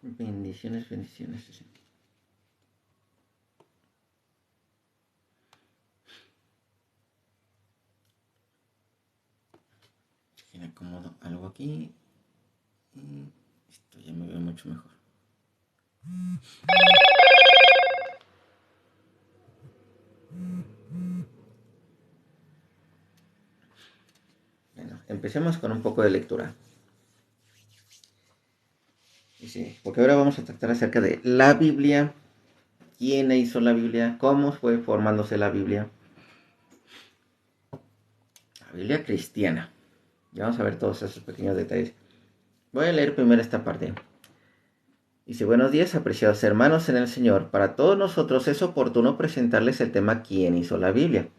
Bendiciones, bendiciones. Me acomodo algo aquí y esto ya me ve mucho mejor. Bueno, empecemos con un poco de lectura. Dice, porque ahora vamos a tratar acerca de la Biblia, quién hizo la Biblia, cómo fue formándose la Biblia. La Biblia cristiana. Y vamos a ver todos esos pequeños detalles. Voy a leer primero esta parte. Dice, buenos días, apreciados hermanos en el Señor. Para todos nosotros es oportuno presentarles el tema ¿quién hizo la Biblia?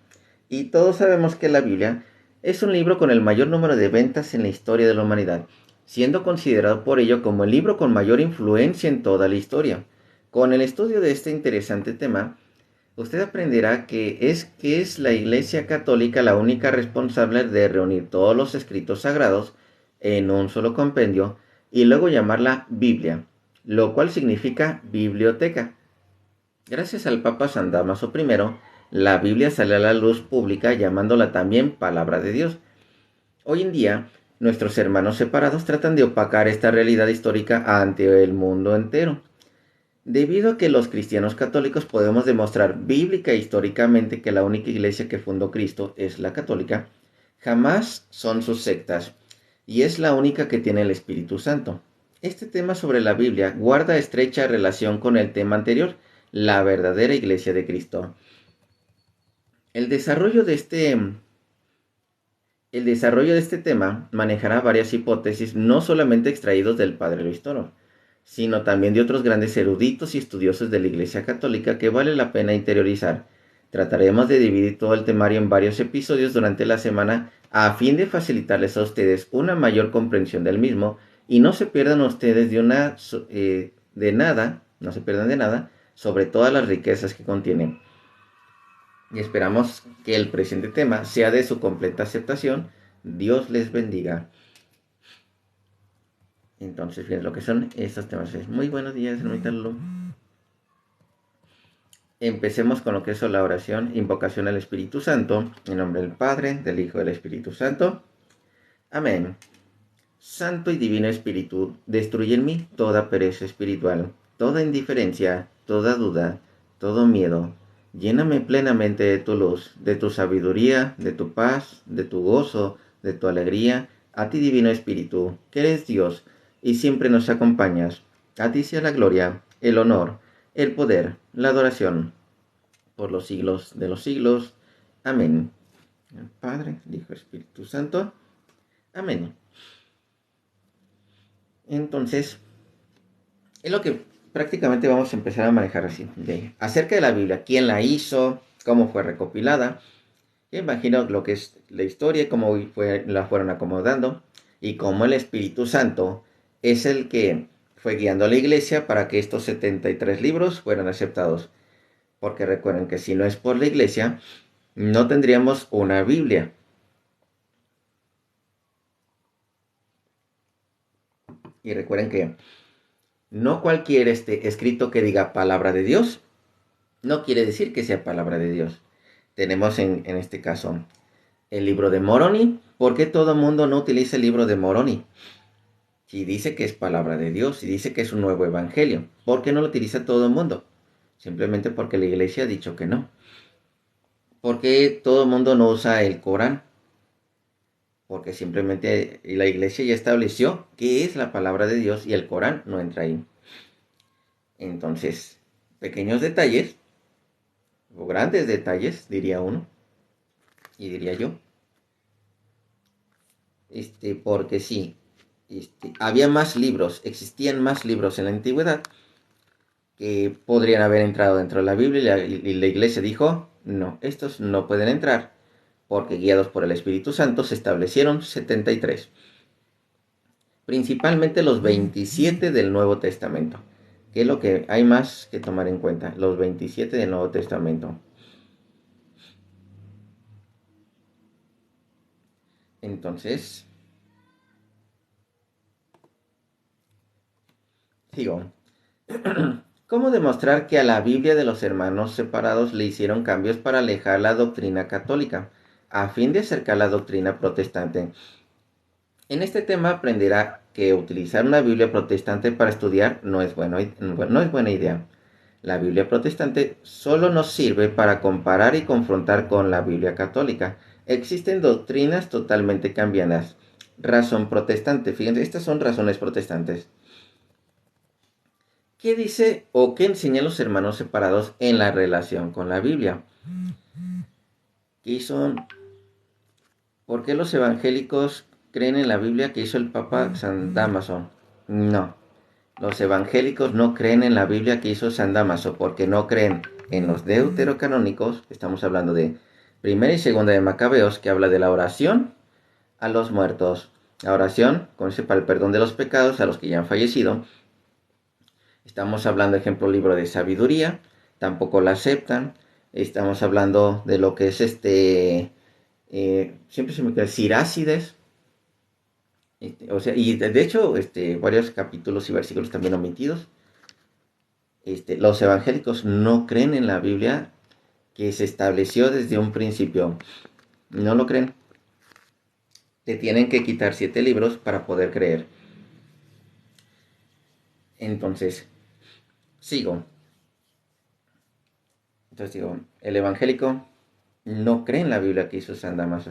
Y todos sabemos que la Biblia es un libro con el mayor número de ventas en la historia de la humanidad, siendo considerado por ello como el libro con mayor influencia en toda la historia. Con el estudio de este interesante tema, usted aprenderá que es la Iglesia Católica la única responsable de reunir todos los escritos sagrados en un solo compendio y luego llamarla Biblia, lo cual significa biblioteca. Gracias al Papa San Damaso I, la Biblia sale a la luz pública llamándola también Palabra de Dios. Hoy en día, nuestros hermanos separados tratan de opacar esta realidad histórica ante el mundo entero. Debido a que los cristianos católicos podemos demostrar bíblica e históricamente que la única iglesia que fundó Cristo es la católica, jamás son sus sectas, y es la única que tiene el Espíritu Santo. Este tema sobre la Biblia guarda estrecha relación con el tema anterior, la verdadera iglesia de Cristo. El desarrollo de este tema manejará varias hipótesis no solamente extraídos del Padre Luis sino también de otros grandes eruditos y estudiosos de la Iglesia Católica que vale la pena interiorizar. Trataremos de dividir todo el temario en varios episodios durante la semana a fin de facilitarles a ustedes una mayor comprensión del mismo y no se pierdan ustedes de nada, no se pierdan de nada sobre todas las riquezas que contiene. Y esperamos que el presente tema sea de su completa aceptación. Dios les bendiga. Entonces, bien, lo que son estos temas es muy buenos días, hermanita Lulu. Empecemos con lo que es la oración, invocación al Espíritu Santo, en nombre del Padre, del Hijo y del Espíritu Santo. Amén. Santo y Divino Espíritu, destruye en mí toda pereza espiritual, toda indiferencia, toda duda, todo miedo. Lléname plenamente de tu luz, de tu sabiduría, de tu paz, de tu gozo, de tu alegría. A ti, Divino Espíritu, que eres Dios y siempre nos acompañas. A ti sea la gloria, el honor, el poder, la adoración, por los siglos de los siglos. Amén. El Padre, el Hijo, Espíritu Santo. Amén. Entonces, es lo que prácticamente vamos a empezar a manejar así. Acerca de la Biblia, quién la hizo, cómo fue recopilada. Yo imagino lo que es la historia, cómo la fueron acomodando y cómo el Espíritu Santo es el que fue guiando a la iglesia para que estos 73 libros fueran aceptados. Porque recuerden que si no es por la iglesia, no tendríamos una Biblia. Y recuerden que no cualquier escrito que diga palabra de Dios no quiere decir que sea palabra de Dios. Tenemos en este caso el libro de Moroni. ¿Por qué todo el mundo no utiliza el libro de Moroni? Si dice que es palabra de Dios, si dice que es un nuevo evangelio, ¿por qué no lo utiliza todo el mundo? Simplemente porque la iglesia ha dicho que no. ¿Por qué todo el mundo no usa el Corán? Porque simplemente la iglesia ya estableció que es la palabra de Dios y el Corán no entra ahí. Entonces, pequeños detalles, o grandes detalles, diría uno, y diría yo. Porque sí, había más libros, existían más libros en la antigüedad que podrían haber entrado dentro de la Biblia y la iglesia dijo, no, estos no pueden entrar, porque guiados por el Espíritu Santo se establecieron 73, principalmente los 27 del Nuevo Testamento, que es lo que hay más que tomar en cuenta, los 27 del Nuevo Testamento. Entonces, Digo, ¿cómo demostrar que a la Biblia de los hermanos separados le hicieron cambios para alejar la doctrina católica, a fin de acercar la doctrina protestante? En este tema aprenderá que utilizar una Biblia protestante para estudiar no es buena idea. La Biblia protestante solo nos sirve para comparar y confrontar con la Biblia católica. Existen doctrinas totalmente cambiadas. Razón protestante, fíjense, estas son razones protestantes. ¿Qué dice o qué enseñan los hermanos separados en la relación con la Biblia? ¿Qué son? ¿Por qué los evangélicos creen en la Biblia que hizo el Papa San Damaso? No, los evangélicos no creen en la Biblia que hizo San Damaso porque no creen en los deuterocanónicos. Estamos hablando de primera y segunda de Macabeos, que habla de la oración a los muertos. La oración, para el perdón de los pecados a los que ya han fallecido. Estamos hablando, ejemplo, libro de sabiduría, tampoco la aceptan. Estamos hablando de lo que es siempre se me queda Sirácides. O sea, y de hecho, varios capítulos y versículos también omitidos. Los evangélicos no creen en la Biblia que se estableció desde un principio. No lo creen. Te tienen que quitar 7 libros para poder creer. Entonces, sigo. Entonces digo, el evangélico no cree en la Biblia que hizo San Damaso.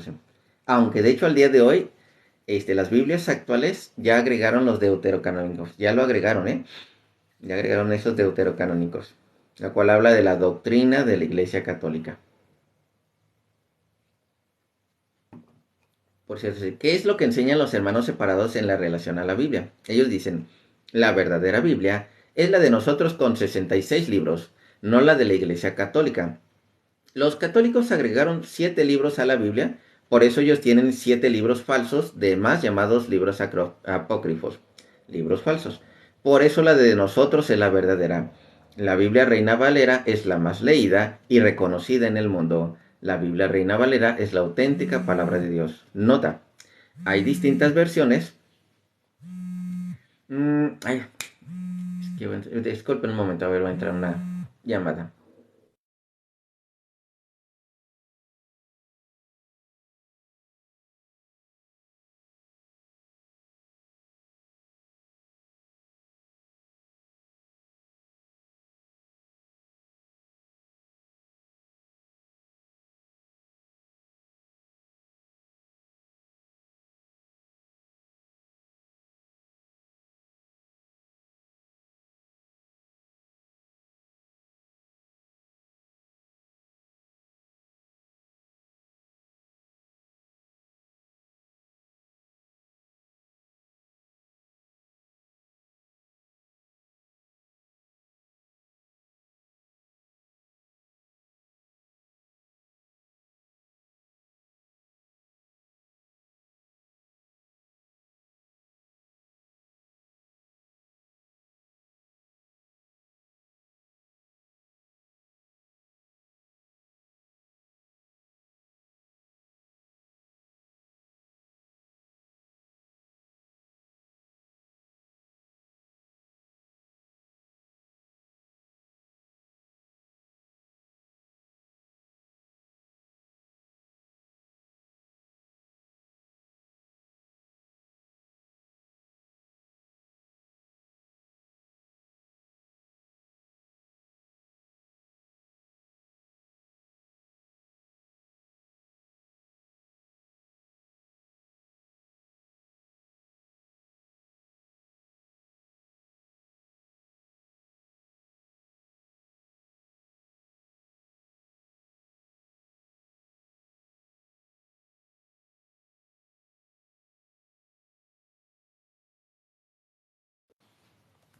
Aunque de hecho al día de hoy, las Biblias actuales ya agregaron los deuterocanónicos. Ya lo agregaron, ¿eh? Ya agregaron esos deuterocanónicos. La cual habla de la doctrina de la Iglesia Católica. Por cierto, ¿qué es lo que enseñan los hermanos separados en la relación a la Biblia? Ellos dicen, la verdadera Biblia es la de nosotros con 66 libros, no la de la Iglesia Católica. Los católicos agregaron 7 libros a la Biblia, por eso ellos tienen 7 libros falsos, de más llamados libros apócrifos, libros falsos. Por eso la de nosotros es la verdadera. La Biblia Reina Valera es la más leída y reconocida en el mundo. La Biblia Reina Valera es la auténtica palabra de Dios. Nota, hay distintas versiones. Ay, disculpen un momento, a ver, va a entrar una llamada.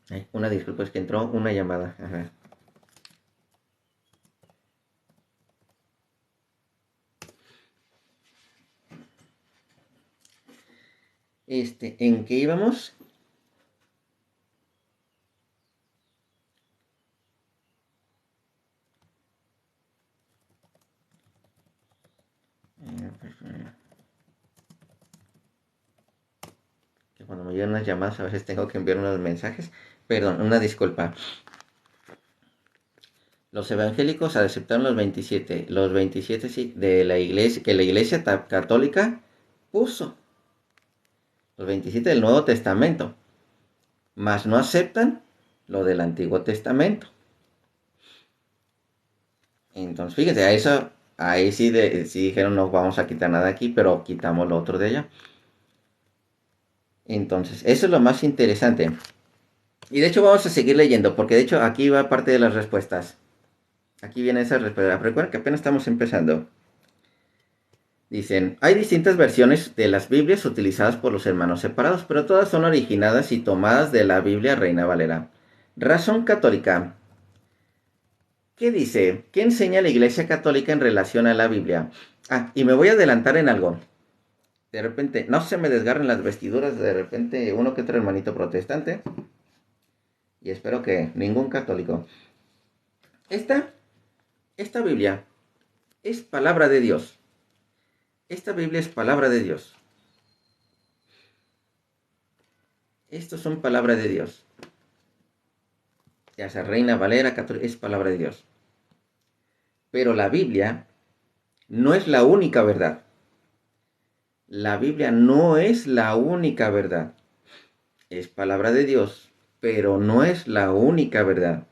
Ay, una disculpa, es que entró una llamada. Ajá. ¿En qué íbamos? Que cuando me llegan unas llamadas a veces tengo que enviar unos mensajes. Perdón, una disculpa. Los evangélicos aceptaron los 27 sí, de la iglesia, que la iglesia católica puso, los 27 del Nuevo Testamento, mas no aceptan lo del Antiguo Testamento. Entonces, fíjense, a eso, ahí sí, sí dijeron no vamos a quitar nada aquí, pero quitamos lo otro de allá. Entonces, eso es lo más interesante. Y de hecho vamos a seguir leyendo, porque de hecho aquí va parte de las respuestas. Aquí viene esa respuesta. Recuerden que apenas estamos empezando. Dicen, hay distintas versiones de las Biblias utilizadas por los hermanos separados, pero todas son originadas y tomadas de la Biblia Reina Valera. Razón católica. ¿Qué dice? ¿Qué enseña la Iglesia Católica en relación a la Biblia? Ah, y me voy a adelantar en algo. De repente, no se me desgarren las vestiduras, de repente uno que otro hermanito protestante. Y espero que ningún católico. Esta Biblia es palabra de Dios. Esta Biblia es palabra de Dios. Estos son palabra de Dios. Ya sea Reina Valera, Católica, es palabra de Dios. Pero la Biblia no es la única verdad. La Biblia no es la única verdad. Es palabra de Dios, pero no es la única verdad,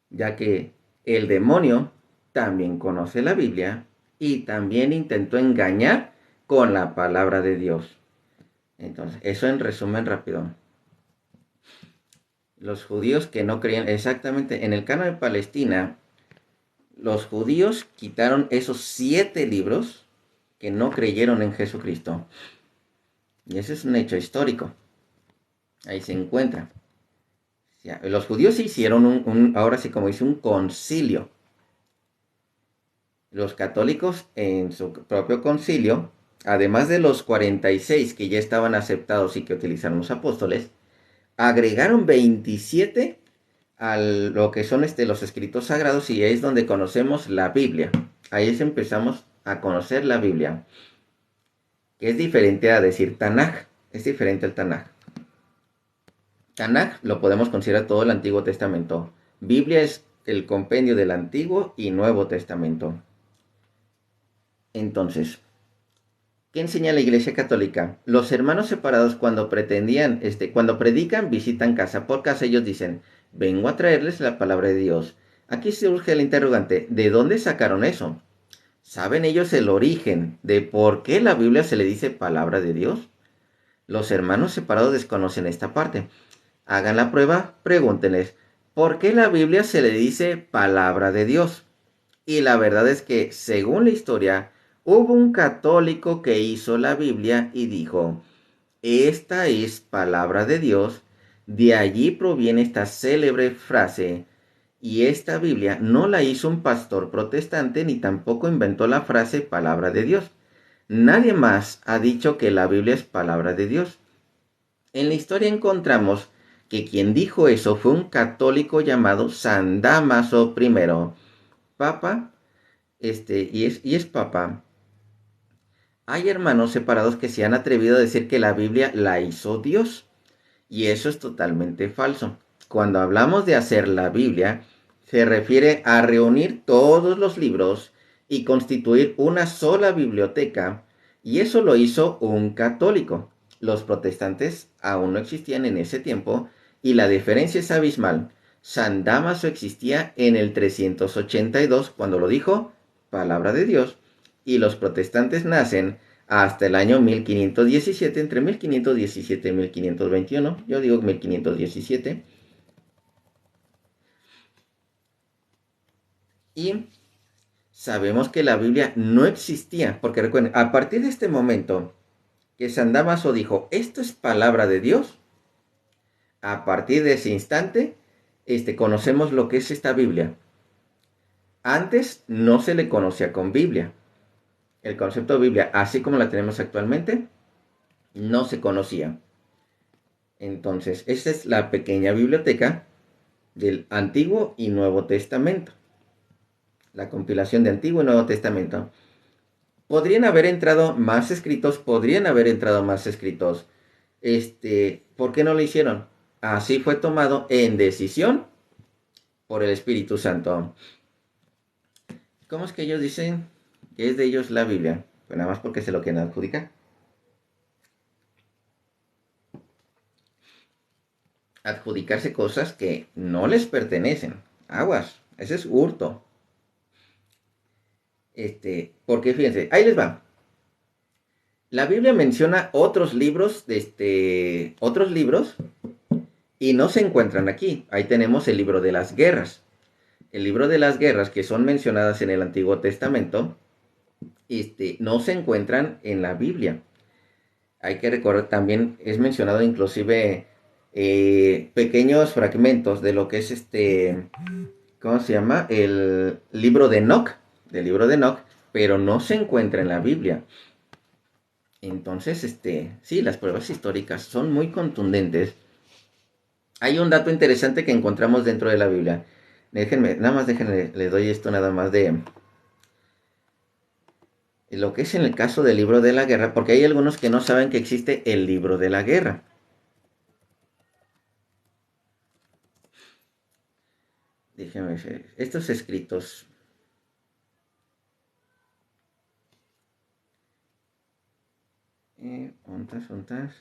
ya que el demonio también conoce la Biblia y también intentó engañar con la palabra de Dios. Entonces, eso en resumen rápido. Los judíos que no creían exactamente en el canon de Palestina, los judíos quitaron esos 7 libros que no creyeron en Jesucristo. Y ese es un hecho histórico. Ahí se encuentra. Los judíos hicieron ahora sí como dice, un concilio. Los católicos en su propio concilio, además de los 46 que ya estaban aceptados y que utilizaron los apóstoles, agregaron 27 a lo que son los escritos sagrados y es donde conocemos la Biblia. Ahí es empezamos a conocer la Biblia, que es diferente a decir Tanaj, es diferente al Tanaj. Tanaj lo podemos considerar todo el Antiguo Testamento. Biblia es el compendio del Antiguo y Nuevo Testamento. Entonces, ¿qué enseña la Iglesia Católica? Los hermanos separados cuando predican, visitan casa por casa, ellos dicen, vengo a traerles la palabra de Dios. Aquí surge el interrogante, ¿de dónde sacaron eso? ¿Saben ellos el origen de por qué la Biblia se le dice palabra de Dios? Los hermanos separados desconocen esta parte. Hagan la prueba, pregúntenles, ¿por qué la Biblia se le dice palabra de Dios? Y la verdad es que, según la historia, hubo un católico que hizo la Biblia y dijo, esta es palabra de Dios, de allí proviene esta célebre frase, y esta Biblia no la hizo un pastor protestante ni tampoco inventó la frase palabra de Dios. Nadie más ha dicho que la Biblia es palabra de Dios. En la historia encontramos que quien dijo eso fue un católico llamado San Dámaso I, papa, y es papa. Hay hermanos separados que se han atrevido a decir que la Biblia la hizo Dios, y eso es totalmente falso. Cuando hablamos de hacer la Biblia, se refiere a reunir todos los libros y constituir una sola biblioteca, y eso lo hizo un católico. Los protestantes aún no existían en ese tiempo, y la diferencia es abismal. San Dámaso existía en el 382 cuando lo dijo, palabra de Dios, y los protestantes nacen hasta el año 1517, entre 1517 y 1521, yo digo 1517, y sabemos que la Biblia no existía, porque recuerden, a partir de este momento que San Damaso dijo, esto es palabra de Dios, a partir de ese instante, conocemos lo que es esta Biblia. Antes no se le conocía con Biblia. El concepto de Biblia, así como la tenemos actualmente, no se conocía. Entonces, esta es la pequeña biblioteca del Antiguo y Nuevo Testamento. La compilación de Antiguo y Nuevo Testamento. Podrían haber entrado más escritos. ¿Por qué no lo hicieron? así fue tomado en decisión por el Espíritu Santo. ¿Cómo es que ellos dicen que es de ellos la Biblia? Pues nada más porque se lo quieren adjudicar. Adjudicarse cosas que no les pertenecen. Aguas, ese es hurto. Porque fíjense, ahí les va. La Biblia menciona otros libros y no se encuentran aquí. Ahí tenemos el libro de las guerras. El libro de las guerras que son mencionadas en el Antiguo Testamento, no se encuentran en la Biblia. Hay que recordar también, es mencionado inclusive pequeños fragmentos de lo que es ¿cómo se llama? El libro de Enoch, del libro de Enoch, pero no se encuentra en la Biblia. Entonces, sí, las pruebas históricas son muy contundentes. Hay un dato interesante que encontramos dentro de la Biblia. Déjenme, le doy esto nada más de lo que es en el caso del libro de la guerra, porque hay algunos que no saben que existe el libro de la guerra. Déjenme ver, estos escritos. ¿Ontas?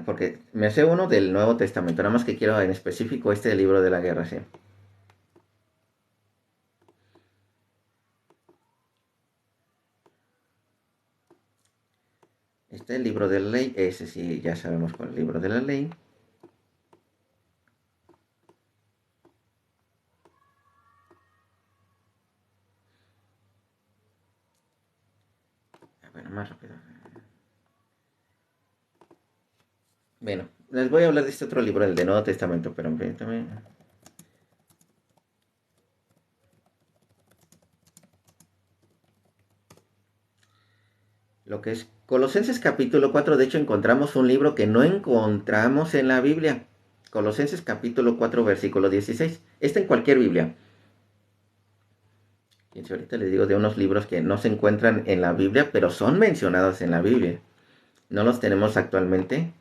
Porque me hace uno del Nuevo Testamento, nada más que quiero en específico del libro de la guerra, sí. El libro de la ley, ese sí, ya sabemos cuál es el libro de la ley. Bueno, más rápido. Bueno, les voy a hablar de este otro libro, el de Nuevo Testamento, pero también. Lo que es Colosenses capítulo 4, de hecho encontramos un libro que no encontramos en la Biblia. Colosenses capítulo 4, versículo 16. Está en cualquier Biblia. Y ahorita les digo de unos libros que no se encuentran en la Biblia, pero son mencionados en la Biblia. No los tenemos actualmente.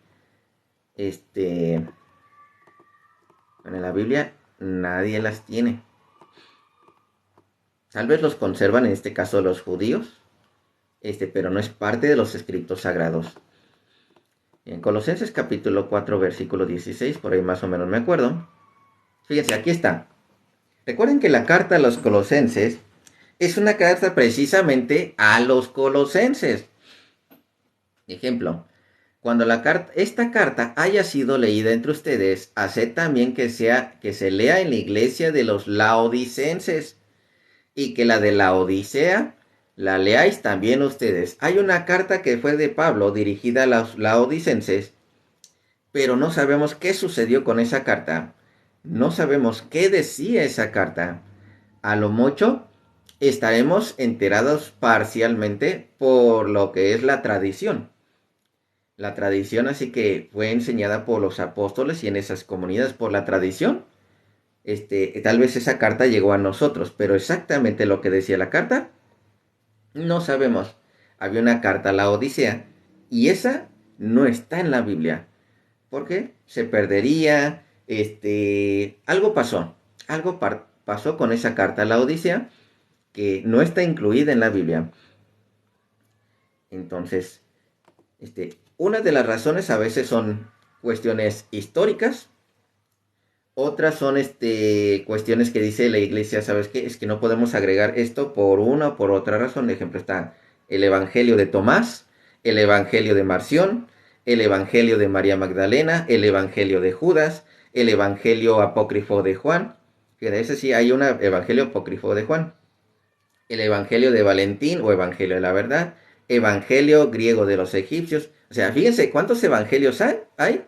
En la Biblia nadie las tiene. Tal vez los conservan, en este caso los judíos, pero no es parte de los escritos sagrados. En Colosenses capítulo 4, versículo 16, por ahí más o menos me acuerdo. Fíjense, aquí está. Recuerden que la carta a los colosenses es una carta precisamente a los colosenses. Ejemplo, cuando esta carta haya sido leída entre ustedes, haced también que se lea en la iglesia de los laodicenses, y que la de la Odisea la leáis también ustedes. Hay una carta que fue de Pablo dirigida a los laodicenses, pero no sabemos qué sucedió con esa carta. No sabemos qué decía esa carta. A lo mucho estaremos enterados parcialmente por lo que es la tradición. La tradición así que fue enseñada por los apóstoles y en esas comunidades por la tradición. Tal vez esa carta llegó a nosotros, pero exactamente lo que decía la carta, no sabemos. Había una carta a la Odisea y esa no está en la Biblia. ¿Por qué? Se perdería, algo pasó. Pasó con esa carta a la Odisea que no está incluida en la Biblia. Entonces, una de las razones a veces son cuestiones históricas. Otras son cuestiones que dice la iglesia, ¿sabes qué? Es que no podemos agregar esto por una o por otra razón. De ejemplo, está el Evangelio de Tomás, el Evangelio de Marción, el Evangelio de María Magdalena, el Evangelio de Judas, el Evangelio apócrifo de Juan. Fíjate, ese sí hay un Evangelio apócrifo de Juan. El Evangelio de Valentín o Evangelio de la Verdad, Evangelio griego de los egipcios. O sea, fíjense cuántos evangelios hay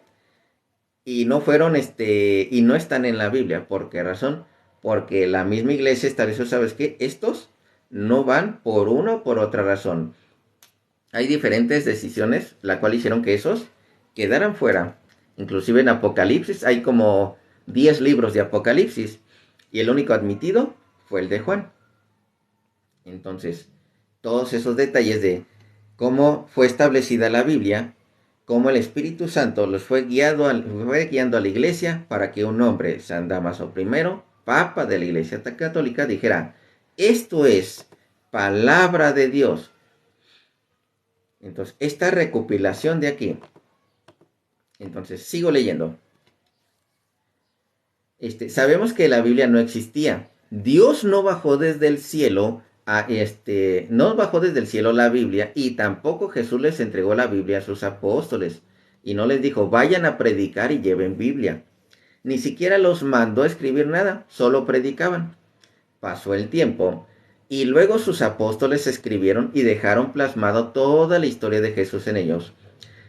y no fueron y no están en la Biblia. ¿Por qué razón? Porque la misma iglesia estableció, ¿sabes qué? Estos no van por una o por otra razón. Hay diferentes decisiones, la cual hicieron que esos quedaran fuera. Inclusive en Apocalipsis hay como 10 libros de Apocalipsis y el único admitido fue el de Juan. Entonces, todos esos detalles de cómo fue establecida la Biblia, cómo el Espíritu Santo los fue guiando a la iglesia para que un hombre, San Damaso I, Papa de la Iglesia Católica, dijera, esto es palabra de Dios. Entonces, esta recopilación de aquí, entonces sigo leyendo. Sabemos que la Biblia no existía. Dios no bajó desde el cielo no bajó desde el cielo la Biblia y tampoco Jesús les entregó la Biblia a sus apóstoles y no les dijo vayan a predicar y lleven Biblia. Ni siquiera los mandó a escribir nada, solo predicaban. Pasó el tiempo y luego sus apóstoles escribieron y dejaron plasmado toda la historia de Jesús en ellos.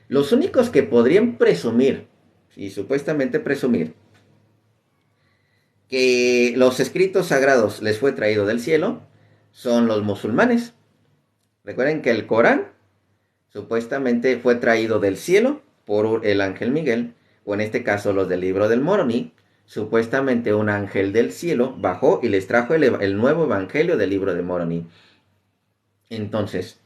Los únicos que podrían presumir, y supuestamente presumir, que los escritos sagrados les fue traído del cielo, son los musulmanes. Recuerden que el Corán supuestamente fue traído del cielo por el ángel Miguel, o en este caso los del libro del Moroni, supuestamente un ángel del cielo bajó y les trajo el nuevo evangelio del libro de Moroni. Entonces,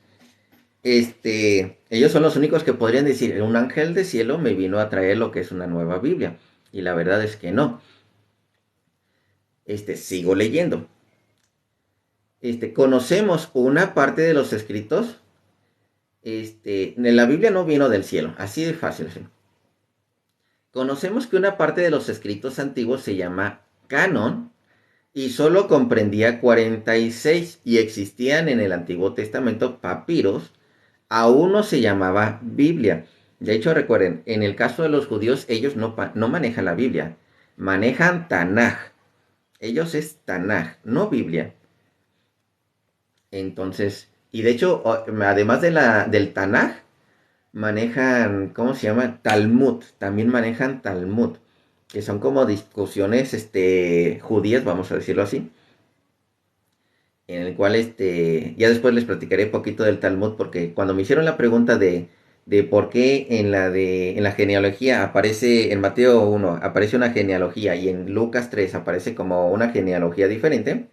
ellos son los únicos que podrían decir, un ángel del cielo me vino a traer lo que es una nueva Biblia. Y la verdad es que no. Sigo leyendo. Conocemos una parte de los escritos. La Biblia no vino del cielo, así de fácil. ¿Sí? Conocemos que una parte de los escritos antiguos se llama canon y solo comprendía 46 y existían en el Antiguo Testamento papiros, aún no se llamaba Biblia. De hecho, recuerden, en el caso de los judíos, ellos no manejan la Biblia, manejan Tanaj. Ellos es Tanaj, no Biblia. Entonces, y de hecho, además del Tanaj, manejan, ¿cómo se llama? Talmud, también manejan Talmud, que son como discusiones judías, vamos a decirlo así, en el cual ya después les platicaré un poquito del Talmud, porque cuando me hicieron la pregunta de por qué en la genealogía aparece, en Mateo 1 aparece una genealogía y en Lucas 3 aparece como una genealogía diferente,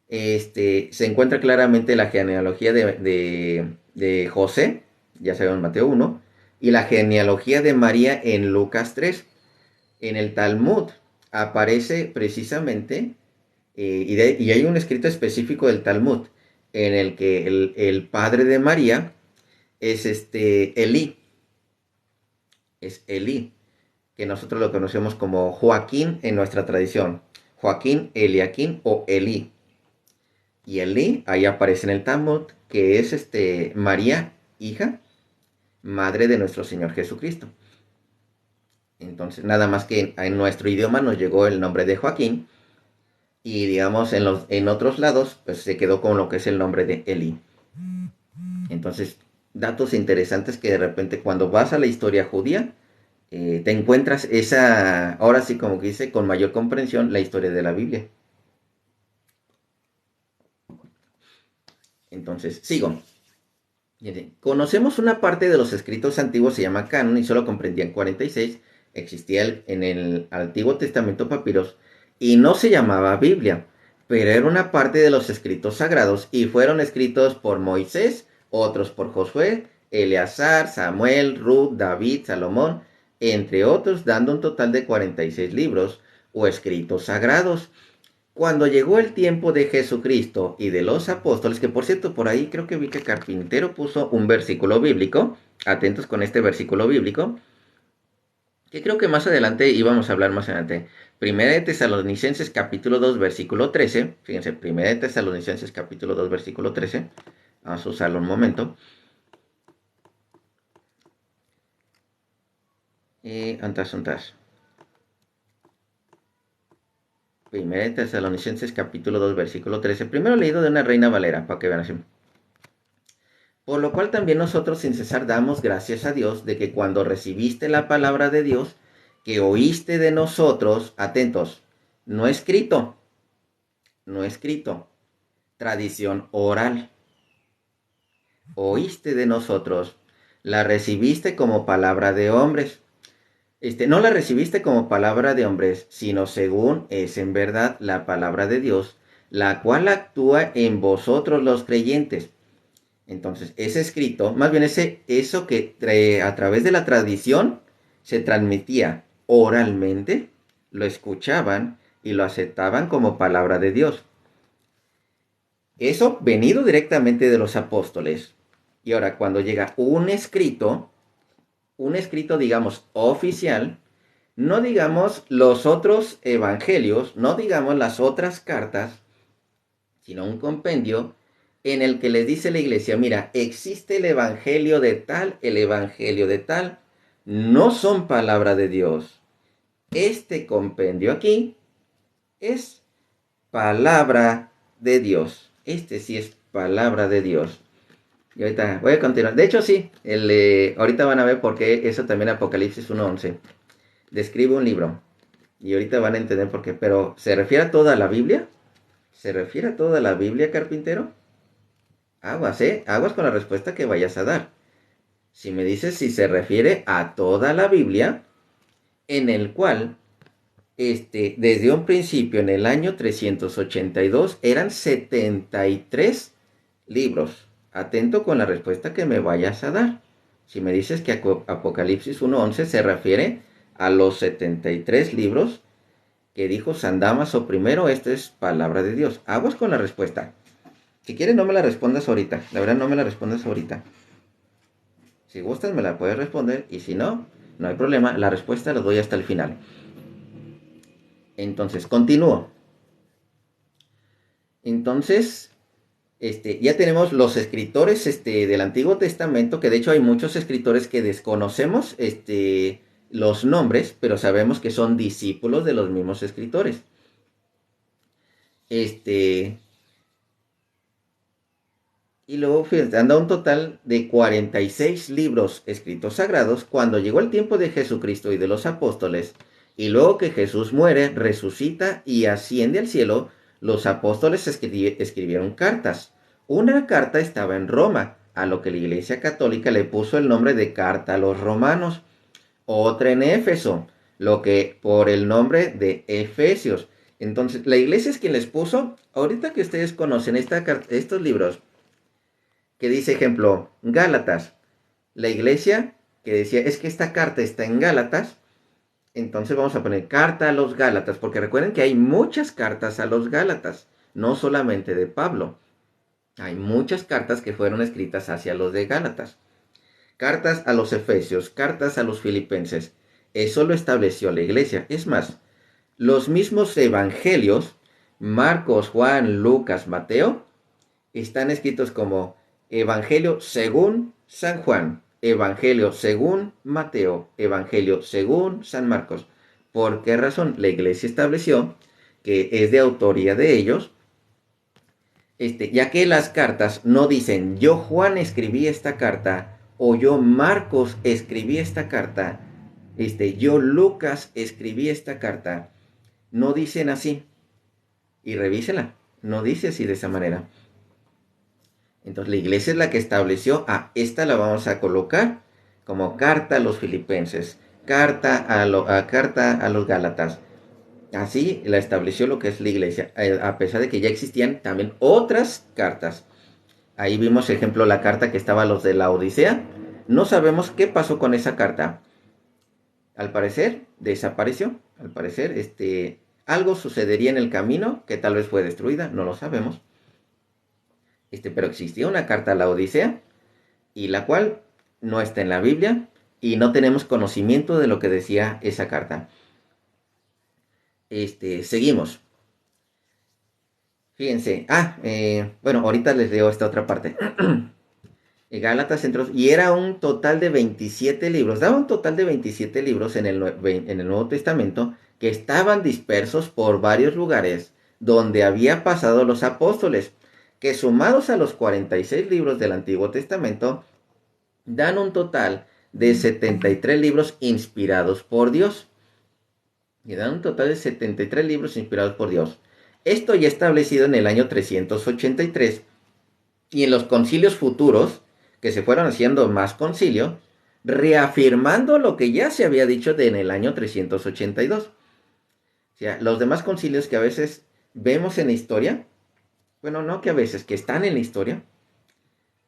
se encuentra claramente la genealogía de José, ya sabemos Mateo 1, y la genealogía de María en Lucas 3. En el Talmud aparece precisamente, y hay un escrito específico del Talmud, en el que el padre de María es Elí, que nosotros lo conocemos como Joaquín en nuestra tradición, Joaquín, Eliaquín o Elí. Y Elí, ahí aparece en el Talmud, que es María, hija, madre de nuestro Señor Jesucristo. Entonces, nada más que en nuestro idioma nos llegó el nombre de Joaquín, y digamos en otros lados, pues se quedó con lo que es el nombre de Elí. Entonces, datos interesantes que de repente cuando vas a la historia judía, te encuentras ahora sí como que dice, con mayor comprensión, la historia de la Biblia. Entonces, sigo. Conocemos una parte de los escritos antiguos, se llama canon, y solo comprendían 46. Existía en el Antiguo Testamento papiros, y no se llamaba Biblia, pero era una parte de los escritos sagrados, y fueron escritos por Moisés, otros por Josué, Eleazar, Samuel, Ruth, David, Salomón, entre otros, dando un total de 46 libros o escritos sagrados. Cuando llegó el tiempo de Jesucristo y de los apóstoles, que por cierto, por ahí creo que vi que Carpintero puso un versículo bíblico, atentos con este versículo bíblico, que creo que más adelante íbamos a hablar más adelante. Primera de Tesalonicenses capítulo 2 versículo 13, fíjense, Primera de Tesalonicenses capítulo 2 versículo 13, vamos a usarlo un momento. Antas. Primera de Tesalonicenses capítulo 2 versículo 13, primero leído de una Reina Valera, para que vean así. Por lo cual también nosotros sin cesar damos gracias a Dios de que cuando recibiste la palabra de Dios, que oíste de nosotros, atentos, no escrito, tradición oral. Oíste de nosotros, la recibiste como palabra de hombres. No la recibiste como palabra de hombres, sino según es en verdad la palabra de Dios, la cual actúa en vosotros los creyentes. Entonces, ese escrito, más bien eso que a través de la tradición se transmitía oralmente, lo escuchaban y lo aceptaban como palabra de Dios. Eso venido directamente de los apóstoles. Y ahora, cuando llega un escrito, digamos, oficial, no digamos los otros evangelios, no digamos las otras cartas, sino un compendio en el que les dice la iglesia, mira, existe el evangelio de tal, el evangelio de tal, no son palabra de Dios. Este compendio aquí es palabra de Dios. Este sí es palabra de Dios. Y ahorita voy a continuar. De hecho, sí, ahorita van a ver por qué eso también Apocalipsis 1:11. Describe un libro. Y ahorita van a entender por qué. Pero, ¿se refiere a toda la Biblia? ¿Se refiere a toda la Biblia, carpintero? Aguas, aguas con la respuesta que vayas a dar. Si me dices si se refiere a toda la Biblia, en el cual, desde un principio, en el año 382, eran 73 libros. Atento con la respuesta que me vayas a dar. Si me dices que Apocalipsis 1:11 se refiere a los 73 libros que dijo San Damaso primero, esta es palabra de Dios. Aguas con la respuesta. Si quieres no me la respondas ahorita. La verdad no me la respondas ahorita. Si gustas me la puedes responder y si no, no hay problema. La respuesta la doy hasta el final. Entonces, continúo. Entonces, ya tenemos los escritores del Antiguo Testamento, que de hecho hay muchos escritores que desconocemos los nombres, pero sabemos que son discípulos de los mismos escritores. Y luego, fíjate, anda un total de 46 libros escritos sagrados cuando llegó el tiempo de Jesucristo y de los apóstoles. Y luego que Jesús muere, resucita y asciende al cielo, los apóstoles escribieron cartas. Una carta estaba en Roma, a lo que la Iglesia Católica le puso el nombre de Carta a los Romanos. Otra en Éfeso, lo que por el nombre de Efesios. Entonces, la Iglesia es quien les puso, ahorita que ustedes conocen estos libros, que dice, ejemplo, Gálatas. La iglesia que decía, es que esta carta está en Gálatas, entonces vamos a poner carta a los Gálatas, porque recuerden que hay muchas cartas a los Gálatas, no solamente de Pablo. Hay muchas cartas que fueron escritas hacia los de Gálatas. Cartas a los Efesios, cartas a los Filipenses. Eso lo estableció la iglesia. Es más, los mismos evangelios, Marcos, Juan, Lucas, Mateo, están escritos como Evangelio según San Juan, Evangelio según Mateo, Evangelio según San Marcos. ¿Por qué razón? La iglesia estableció que es de autoría de ellos, ya que las cartas no dicen yo Juan escribí esta carta o yo Marcos escribí esta carta, yo Lucas escribí esta carta. No dicen así. Y revísela. No dice así de esa manera. Entonces la iglesia es la que estableció, esta la vamos a colocar como carta a los filipenses, carta a los gálatas. Así la estableció lo que es la iglesia, a pesar de que ya existían también otras cartas. Ahí vimos, ejemplo, la carta que estaba a los de la Odisea. No sabemos qué pasó con esa carta. Al parecer, desapareció. Al parecer, algo sucedería en el camino que tal vez fue destruida, no lo sabemos. Pero existía una carta a la Odisea, y la cual no está en la Biblia, y no tenemos conocimiento de lo que decía esa carta. Seguimos. Fíjense, bueno, ahorita les leo esta otra parte. Gálatas centros, y era un total de 27 libros, daba un total de 27 libros en el Nuevo Testamento, que estaban dispersos por varios lugares, donde había pasado los apóstoles, que sumados a los 46 libros del Antiguo Testamento, dan un total de 73 libros inspirados por Dios. Y dan un total de 73 libros inspirados por Dios. Esto ya establecido en el año 383 y en los concilios futuros, que se fueron haciendo más concilios, reafirmando lo que ya se había dicho en el año 382. O sea, los demás concilios que a veces vemos en la historia, bueno, no que a veces, que están en la historia,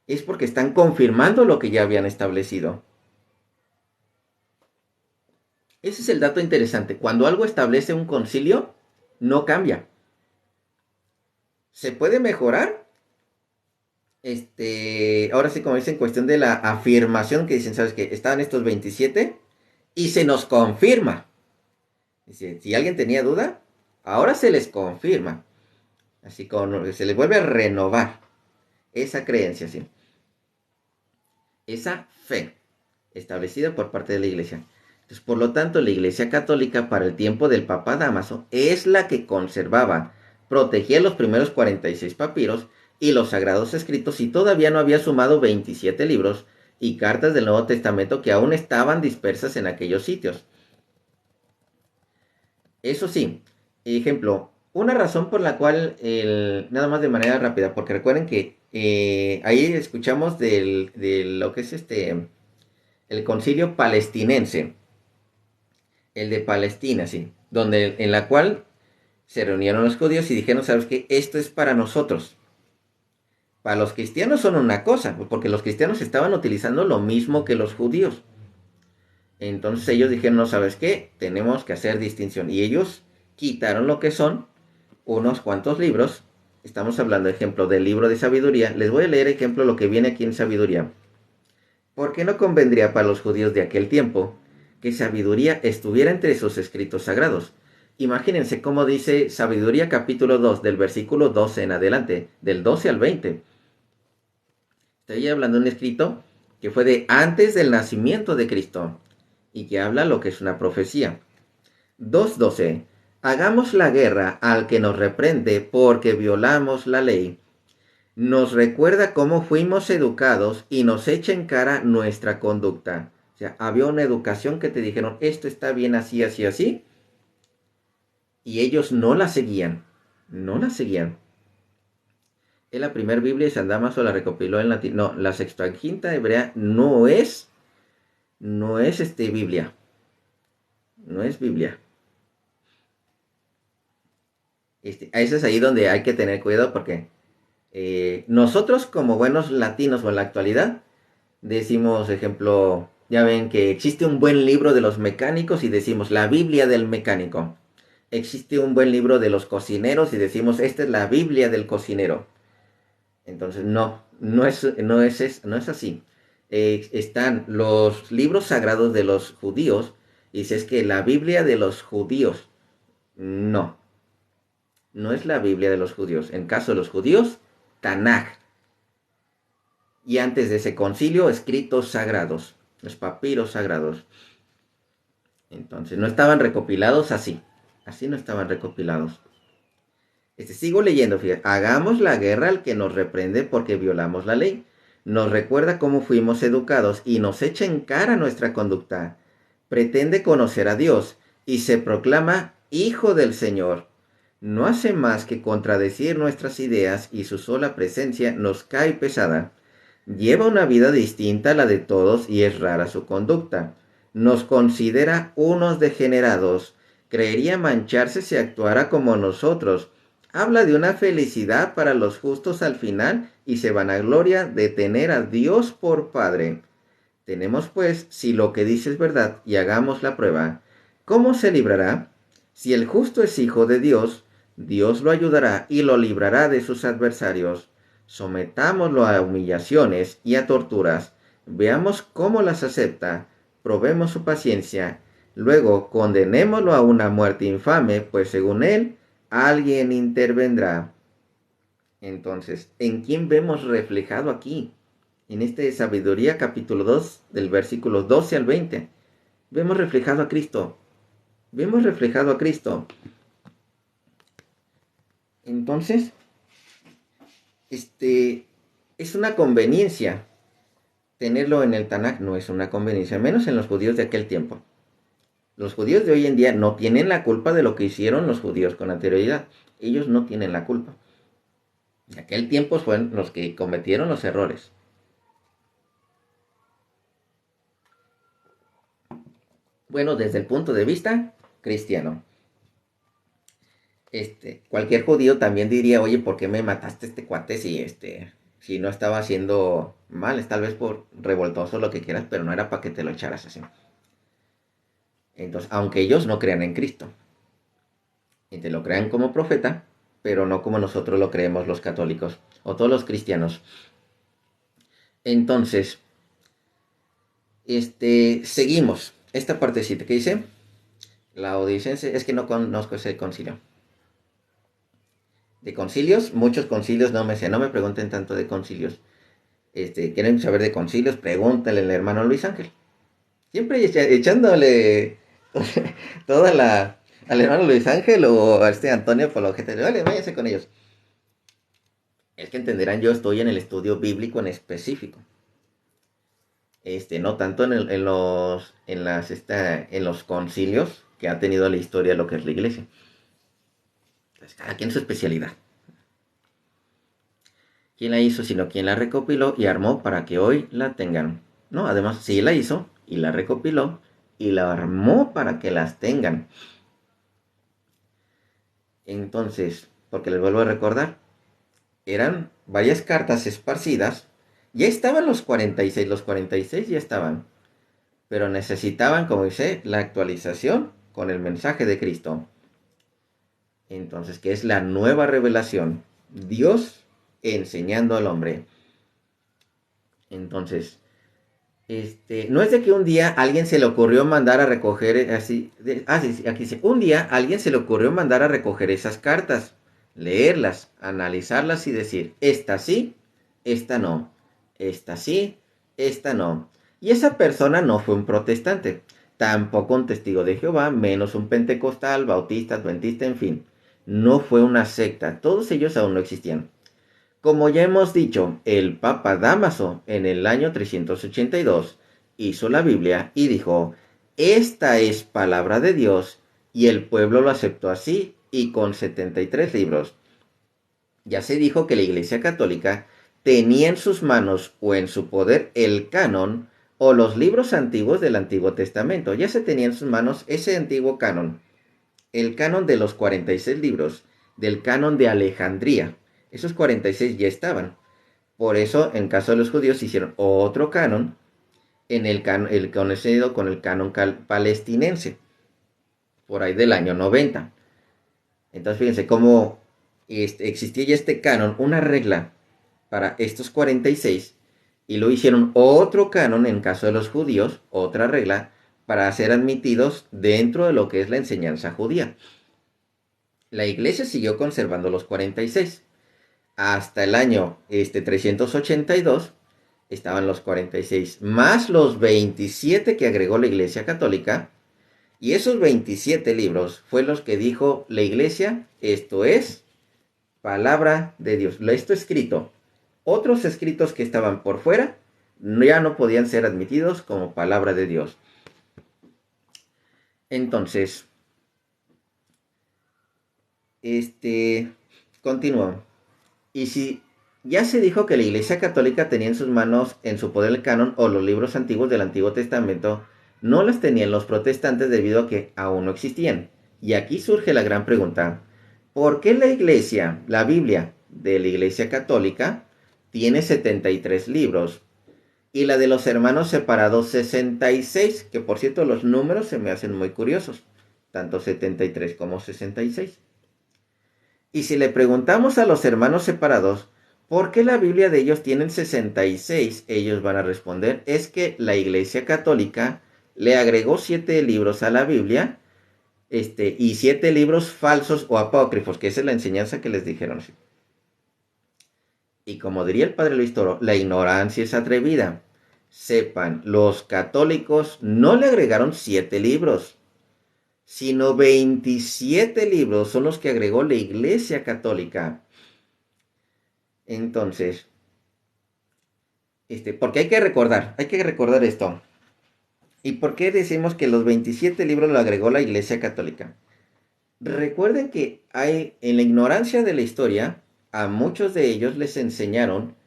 es porque están confirmando lo que ya habían establecido. Ese es el dato interesante. Cuando algo establece un concilio, no cambia. ¿Se puede mejorar? Ahora sí, como dicen, cuestión de la afirmación que dicen, ¿sabes qué? Estaban estos 27 y se nos confirma. Dice, si alguien tenía duda, ahora se les confirma. Así como se les vuelve a renovar esa creencia, ¿sí? Esa fe establecida por parte de la iglesia. Entonces, por lo tanto, la iglesia católica para el tiempo del Papa Dámaso es la que conservaba, protegía los primeros 46 papiros y los sagrados escritos y todavía no había sumado 27 libros y cartas del Nuevo Testamento que aún estaban dispersas en aquellos sitios. Eso sí, ejemplo, una razón por la cual, nada más de manera rápida, porque recuerden que ahí escuchamos de lo que es el concilio palestinense, el de Palestina, sí, donde en la cual se reunieron los judíos y dijeron, ¿sabes qué? Esto es para nosotros. Para los cristianos son una cosa, porque los cristianos estaban utilizando lo mismo que los judíos. Entonces ellos dijeron, no, ¿sabes qué? Tenemos que hacer distinción. Y ellos quitaron lo que son unos cuantos libros. Estamos hablando, ejemplo, del libro de sabiduría. Les voy a leer, ejemplo, lo que viene aquí en sabiduría. ¿Por qué no convendría para los judíos de aquel tiempo que sabiduría estuviera entre sus escritos sagrados? Imagínense cómo dice Sabiduría capítulo 2 del versículo 12 en adelante, del 12 al 20. Estoy hablando de un escrito que fue de antes del nacimiento de Cristo y que habla lo que es una profecía. 2:12. Hagamos la guerra al que nos reprende porque violamos la ley. Nos recuerda cómo fuimos educados y nos echa en cara nuestra conducta. O sea, había una educación que te dijeron, esto está bien así, así, así. Y ellos no la seguían. No la seguían. Es la primera Biblia y San Damaso la recopiló en latín. No, la Sextuaginta hebrea no es Biblia. No es Biblia. Eso es ahí donde hay que tener cuidado porque nosotros como buenos latinos o en la actualidad decimos, ejemplo, ya ven que existe un buen libro de los mecánicos y decimos la Biblia del mecánico. Existe un buen libro de los cocineros y decimos esta es la Biblia del cocinero. Entonces no es así. Están los libros sagrados de los judíos y si es que la Biblia de los judíos no. No es la Biblia de los judíos. En caso de los judíos, Tanaj. Y antes de ese concilio, escritos sagrados, los papiros sagrados. Entonces, no estaban recopilados así. Así no estaban recopilados. Sigo leyendo, fíjate. Hagamos la guerra al que nos reprende porque violamos la ley. Nos recuerda cómo fuimos educados y nos echa en cara nuestra conducta. Pretende conocer a Dios y se proclama Hijo del Señor. No hace más que contradecir nuestras ideas y su sola presencia nos cae pesada. Lleva una vida distinta a la de todos y es rara su conducta. Nos considera unos degenerados. Creería mancharse si actuara como nosotros. Habla de una felicidad para los justos al final y se vanagloria de tener a Dios por Padre. Tenemos pues, si lo que dice es verdad, y hagamos la prueba. ¿Cómo se librará? Si el justo es hijo de Dios, Dios lo ayudará y lo librará de sus adversarios. Sometámoslo a humillaciones y a torturas. Veamos cómo las acepta. Probemos su paciencia. Luego condenémoslo a una muerte infame, pues según él, alguien intervendrá. Entonces, ¿en quién vemos reflejado aquí? En Sabiduría capítulo 2, del versículo 12 al 20. Vemos reflejado a Cristo. Vemos reflejado a Cristo. Entonces, es una conveniencia tenerlo en el Tanakh, no es una conveniencia, menos en los judíos de aquel tiempo. Los judíos de hoy en día no tienen la culpa de lo que hicieron los judíos con anterioridad. Ellos no tienen la culpa. En aquel tiempo fueron los que cometieron los errores. Bueno, desde el punto de vista cristiano. Cualquier judío también diría, oye, ¿por qué me mataste este cuate si no estaba haciendo mal? Es tal vez por revoltoso lo que quieras, pero no era para que te lo echaras así. Entonces, aunque ellos no crean en Cristo, y te lo crean como profeta, pero no como nosotros lo creemos los católicos o todos los cristianos. Entonces, seguimos. Esta partecita que dice, la odicense, es que no conozco ese concilio. De concilios, muchos concilios no me sé, no me pregunten tanto de concilios. Quieren saber de concilios, pregúntale al hermano Luis Ángel. Siempre echándole toda la al hermano Luis Ángel o a Antonio Apologeta. Vale, váyanse con ellos. Es que entenderán, yo estoy en el estudio bíblico en específico. No tanto en los concilios que ha tenido la historia de lo que es la iglesia. Entonces, cada quien su especialidad. ¿Quién la hizo? Sino quien la recopiló y armó para que hoy la tengan. No, además sí la hizo y la recopiló y la armó para que las tengan. Entonces, porque les vuelvo a recordar, eran varias cartas esparcidas. Ya estaban los 46 ya estaban. Pero necesitaban, como dice, la actualización con el mensaje de Cristo. Entonces, que es la nueva revelación. Dios enseñando al hombre. Entonces, no es de que un día alguien se le ocurrió mandar a recoger así. Sí, aquí dice, un día alguien se le ocurrió mandar a recoger esas cartas, leerlas, analizarlas y decir, esta sí, esta no, esta sí, esta no. Y esa persona no fue un protestante, tampoco un testigo de Jehová, menos un pentecostal, bautista, adventista, en fin. No fue una secta, todos ellos aún no existían. Como ya hemos dicho, el Papa Dámaso en el año 382 hizo la Biblia y dijo, esta es palabra de Dios, y el pueblo lo aceptó así y con 73 libros. Ya se dijo que la Iglesia Católica tenía en sus manos o en su poder el canon o los libros antiguos del Antiguo Testamento. Ya se tenía en sus manos ese antiguo canon, el canon de los 46 libros, del canon de Alejandría. Esos 46 ya estaban. Por eso, en caso de los judíos, hicieron otro canon, el conocido con el canon palestinense, por ahí del año 90. Entonces, fíjense cómo existía ya este canon, una regla para estos 46, y lo hicieron otro canon en caso de los judíos, otra regla, para ser admitidos dentro de lo que es la enseñanza judía. La iglesia siguió conservando los 46. Hasta el año 382 estaban los 46, más los 27 que agregó la Iglesia Católica. Y esos 27 libros fue los que dijo la Iglesia, esto es palabra de Dios. Esto escrito. Otros escritos que estaban por fuera ya no podían ser admitidos como palabra de Dios. Entonces, continúa. Y si ya se dijo que la Iglesia Católica tenía en sus manos, en su poder el canon o los libros antiguos del Antiguo Testamento, no las tenían los protestantes debido a que aún no existían. Y aquí surge la gran pregunta, ¿por qué la Iglesia, la Biblia de la Iglesia Católica, tiene 73 libros? Y la de los hermanos separados 66, que por cierto los números se me hacen muy curiosos, tanto 73 como 66. Y si le preguntamos a los hermanos separados, ¿por qué la Biblia de ellos tienen 66? Ellos van a responder, es que la Iglesia Católica le agregó 7 libros a la Biblia, y 7 libros falsos o apócrifos, que esa es la enseñanza que les dijeron. Y como diría el padre Luis Toro, la ignorancia es atrevida. Sepan, los católicos no le agregaron 7 libros, sino 27 libros son los que agregó la Iglesia Católica. Entonces, porque hay que recordar esto. ¿Y por qué decimos que los 27 libros lo agregó la Iglesia Católica? Recuerden que hay, en la ignorancia de la historia, a muchos de ellos les enseñaron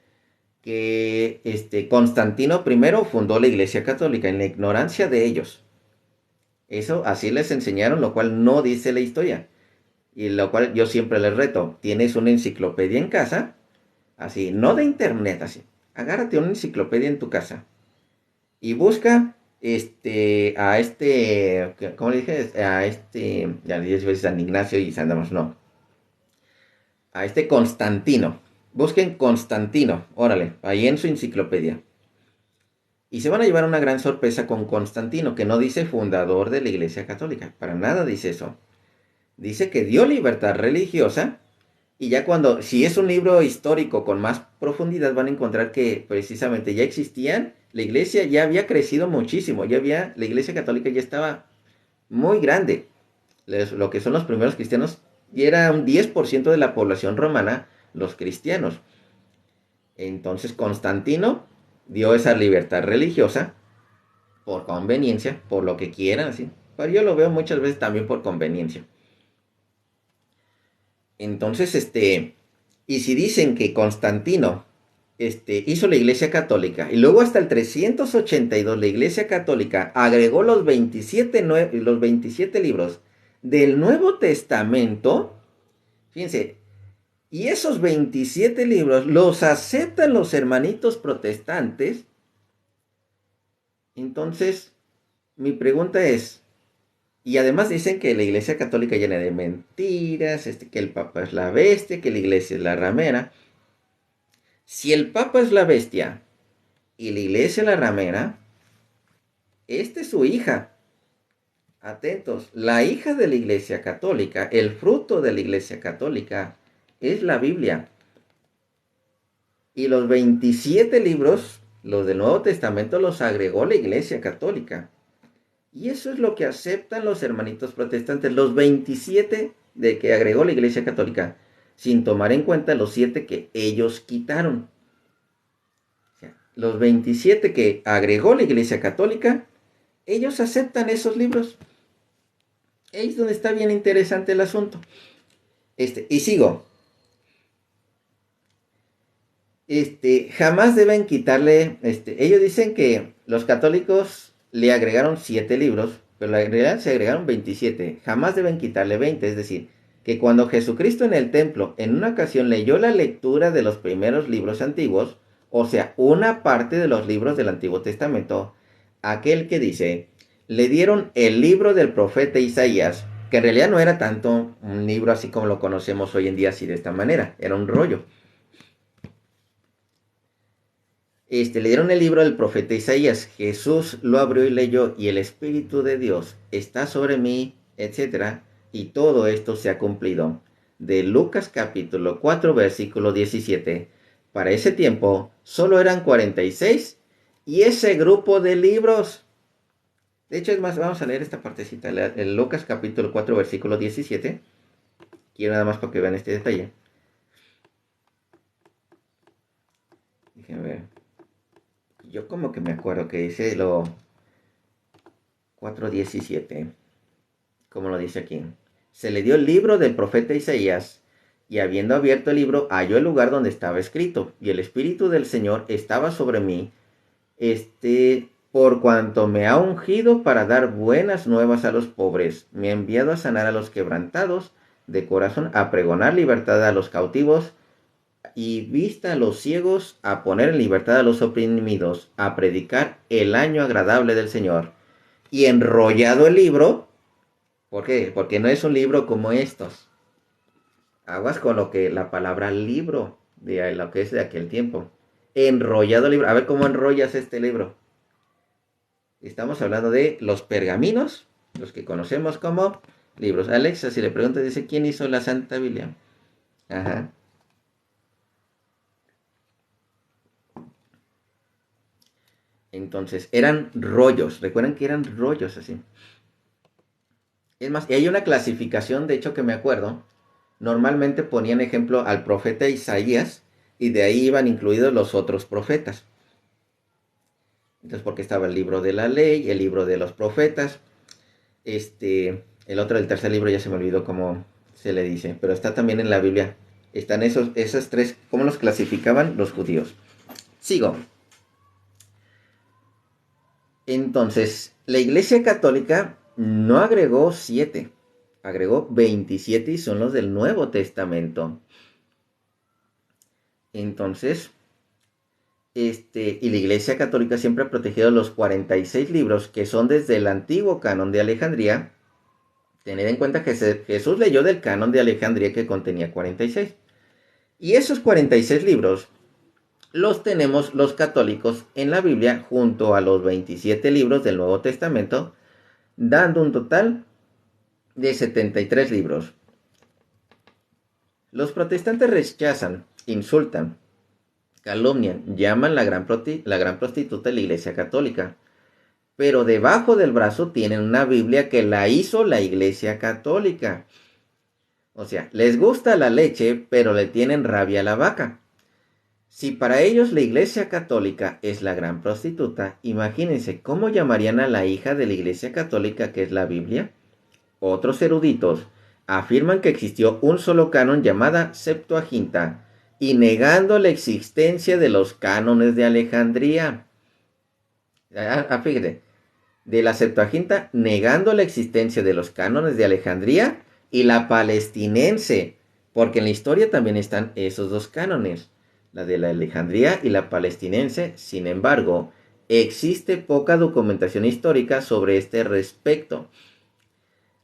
que Constantino primero fundó la Iglesia Católica, en la ignorancia de ellos. Eso así les enseñaron, lo cual no dice la historia. Y lo cual yo siempre les reto, tienes una enciclopedia en casa, así, no de internet, así. Agárrate una enciclopedia en tu casa y busca ¿cómo le dije? Ya 10 veces San Ignacio y San Damaso, no. A Constantino. Busquen Constantino, órale, ahí en su enciclopedia. Y se van a llevar una gran sorpresa con Constantino, que no dice fundador de la Iglesia Católica, para nada dice eso. Dice que dio libertad religiosa. Y ya cuando, si es un libro histórico con más profundidad, van a encontrar que precisamente ya existían, la iglesia ya había crecido muchísimo, la iglesia católica ya estaba muy grande. Lo que son los primeros cristianos, y era un 10% de la población romana, los cristianos. Entonces Constantino dio esa libertad religiosa por conveniencia, por lo que quieran, así. Pero yo lo veo muchas veces también por conveniencia. Entonces, y si dicen que Constantino, hizo la Iglesia Católica, y luego hasta el 382 la Iglesia Católica agregó los 27 libros del Nuevo Testamento, fíjense, y esos 27 libros los aceptan los hermanitos protestantes. Entonces, mi pregunta es, y además dicen que la Iglesia Católica llena de mentiras, que el Papa es la bestia, que la Iglesia es la ramera. Si el Papa es la bestia y la Iglesia es la ramera, esta es su hija. Atentos, la hija de la Iglesia Católica, el fruto de la Iglesia Católica, es la Biblia. Y los 27 libros, los del Nuevo Testamento, los agregó la Iglesia Católica. Y eso es lo que aceptan los hermanitos protestantes, los 27 de que agregó la Iglesia Católica, sin tomar en cuenta los 7 que ellos quitaron. O sea, los 27 que agregó la Iglesia Católica, ellos aceptan esos libros. Ahí es donde está bien interesante el asunto. Y sigo. Jamás deben quitarle, ellos dicen que los católicos le agregaron 7 libros, pero en realidad se agregaron 27. Jamás deben quitarle 20, es decir, que cuando Jesucristo en el templo en una ocasión leyó la lectura de los primeros libros antiguos, o sea, una parte de los libros del Antiguo Testamento, aquel que dice, le dieron el libro del profeta Isaías, que en realidad no era tanto un libro así como lo conocemos hoy en día, así de esta manera, era un rollo. Le dieron el libro del profeta Isaías. Jesús lo abrió y leyó, y el Espíritu de Dios está sobre mí, etc. Y todo esto se ha cumplido. De Lucas capítulo 4, versículo 17. Para ese tiempo solo eran 46 y ese grupo de libros. De hecho, es más, vamos a leer esta partecita. El Lucas capítulo 4, versículo 17. Quiero nada más para que vean este detalle. Déjenme ver. Yo como que me acuerdo que dice lo 4:17, como lo dice aquí. Se le dio el libro del profeta Isaías, y habiendo abierto el libro, halló el lugar donde estaba escrito, y el Espíritu del Señor estaba sobre mí, por cuanto me ha ungido para dar buenas nuevas a los pobres, me ha enviado a sanar a los quebrantados de corazón, a pregonar libertad a los cautivos, y vista a los ciegos, a poner en libertad a los oprimidos, a predicar el año agradable del Señor. Y enrollado el libro, ¿por qué? Porque no es un libro como estos. Aguas con lo que la palabra libro, de lo que es de aquel tiempo. Enrollado el libro. A ver cómo enrollas este libro. Estamos hablando de los pergaminos, los que conocemos como libros. Alexa, si le preguntas, dice, ¿quién hizo la Santa Biblia? Ajá. Entonces, eran rollos. Recuerden que eran rollos así. Es más, y hay una clasificación, de hecho, que me acuerdo. Normalmente ponían ejemplo al profeta Isaías y de ahí iban incluidos los otros profetas. Entonces, porque estaba el libro de la ley, el libro de los profetas, el tercer libro ya se me olvidó cómo se le dice, pero está también en la Biblia. Están esas tres, ¿cómo los clasificaban los judíos? Sigo. Entonces, la Iglesia Católica no agregó 7, agregó 27 y son los del Nuevo Testamento. Entonces, y la Iglesia Católica siempre ha protegido los 46 libros que son desde el antiguo canon de Alejandría. Tened en cuenta que Jesús leyó del canon de Alejandría que contenía 46. Y esos 46 libros los tenemos los católicos en la Biblia junto a los 27 libros del Nuevo Testamento, dando un total de 73 libros. Los protestantes rechazan, insultan, calumnian, llaman la gran prostituta de la Iglesia Católica. Pero debajo del brazo tienen una Biblia que la hizo la Iglesia Católica. O sea, les gusta la leche, pero le tienen rabia a la vaca. Si para ellos la Iglesia Católica es la gran prostituta, imagínense cómo llamarían a la hija de la Iglesia Católica, que es la Biblia. Otros eruditos afirman que existió un solo canon llamada Septuaginta, y negando la existencia de los cánones de Alejandría. Fíjate, de la Septuaginta, negando la existencia de los cánones de Alejandría y la palestinense, porque en la historia también están esos dos cánones, la de la Alejandría y la palestinense. Sin embargo, existe poca documentación histórica sobre este respecto.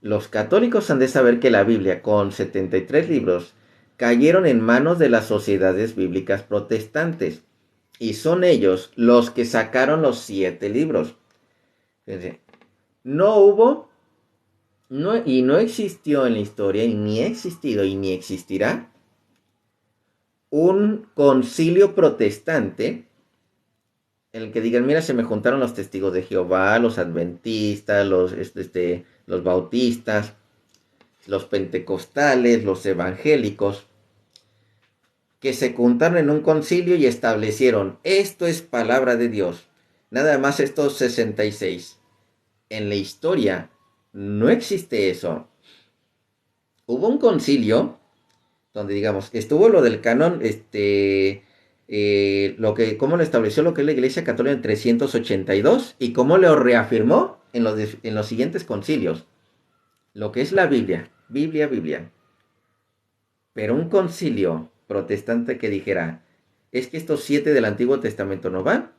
Los católicos han de saber que la Biblia, con 73 libros, cayeron en manos de las sociedades bíblicas protestantes, y son ellos los que sacaron los 7 libros. Fíjense, no hubo, no existió en la historia, y ni ha existido y ni existirá un concilio protestante en el que digan, mira, se me juntaron los testigos de Jehová, los adventistas, los bautistas, los pentecostales, los evangélicos, que se juntaron en un concilio y establecieron, esto es palabra de Dios. Nada más estos 66. En la historia no existe eso. Hubo un concilio donde, digamos, estuvo lo del canon, cómo lo estableció lo que es la Iglesia Católica en 382 y cómo lo reafirmó en los siguientes concilios. Lo que es la Biblia, Biblia. Pero un concilio protestante que dijera, es que estos 7 del Antiguo Testamento no van,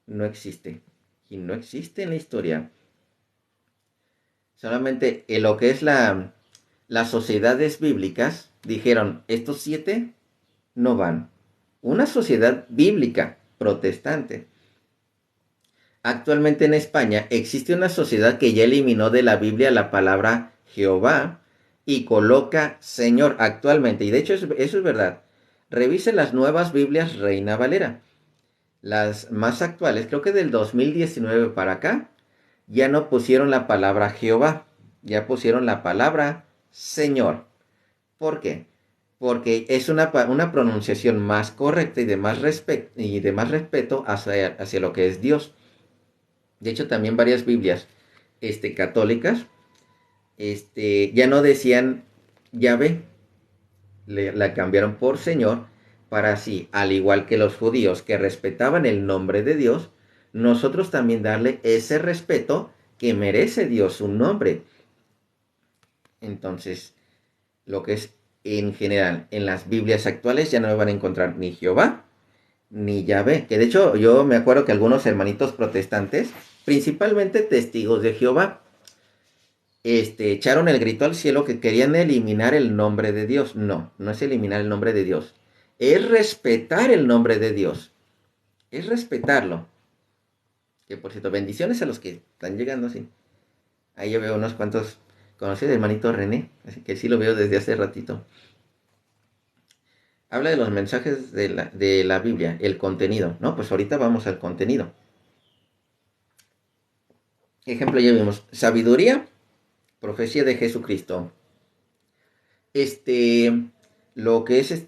no existe. Y no existe en la historia. Solamente en lo que es las sociedades bíblicas dijeron, estos 7 no van. Una sociedad bíblica protestante. Actualmente en España existe una sociedad que ya eliminó de la Biblia la palabra Jehová y coloca Señor actualmente. Y de hecho eso es verdad. Revise las nuevas Biblias Reina Valera. Las más actuales, creo que del 2019 para acá, ya no pusieron la palabra Jehová, ya pusieron la palabra Señor. ¿Por qué? Porque es una pronunciación más correcta y de más respeto hacia lo que es Dios. De hecho, también varias Biblias católicas ya no decían Yahvé, la cambiaron por Señor, para así, al igual que los judíos que respetaban el nombre de Dios, nosotros también darle ese respeto que merece Dios su nombre. Entonces, lo que es en general en las Biblias actuales ya no van a encontrar ni Jehová ni Yahvé, que de hecho yo me acuerdo que algunos hermanitos protestantes, principalmente testigos de Jehová, echaron el grito al cielo que querían eliminar el nombre de Dios. No, no es eliminar el nombre de Dios, es respetar el nombre de Dios, es respetarlo. Que por cierto, bendiciones a los que están llegando así. Ahí yo veo unos cuantos conocidos, el hermanito René, así que sí lo veo desde hace ratito. Habla de los mensajes de la Biblia, el contenido, ¿no? Pues ahorita vamos al contenido. Ejemplo, ya vimos, sabiduría, profecía de Jesucristo. Lo que es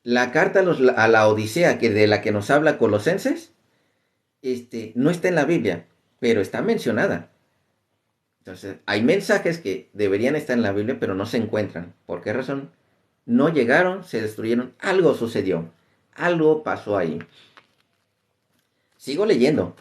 la carta a la Odisea, que de la que nos habla Colosenses, no está en la Biblia, pero está mencionada. Entonces, hay mensajes que deberían estar en la Biblia, pero no se encuentran. ¿Por qué razón? No llegaron, se destruyeron, algo sucedió, algo pasó ahí. Sigo leyendo.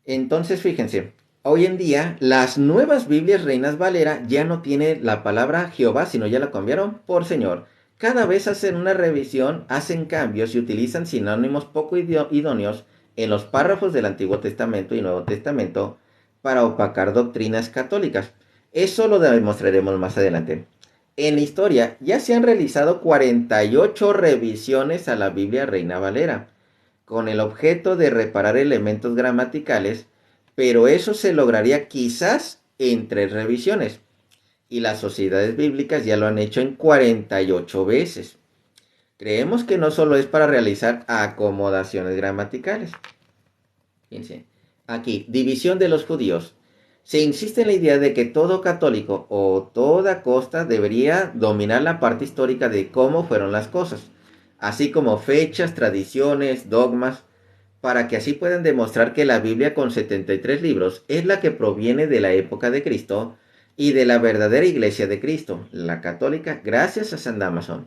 Entonces, fíjense, hoy en día las nuevas Biblias Reinas Valera ya no tiene la palabra Jehová, sino ya la cambiaron por Señor. Cada vez hacen una revisión, hacen cambios y utilizan sinónimos poco idóneos en los párrafos del Antiguo Testamento y Nuevo Testamento para opacar doctrinas católicas. Eso lo demostraremos más adelante. En la historia ya se han realizado 48 revisiones a la Biblia Reina Valera con el objeto de reparar elementos gramaticales, pero eso se lograría quizás en 3 revisiones. Y las sociedades bíblicas ya lo han hecho en 48 veces. Creemos que no solo es para realizar acomodaciones gramaticales. Fíjense, aquí, división de los judíos. Se insiste en la idea de que todo católico o toda costa debería dominar la parte histórica de cómo fueron las cosas, así como fechas, tradiciones, dogmas, para que así puedan demostrar que la Biblia con 73 libros es la que proviene de la época de Cristo y de la verdadera iglesia de Cristo, la católica, gracias a San Damaso.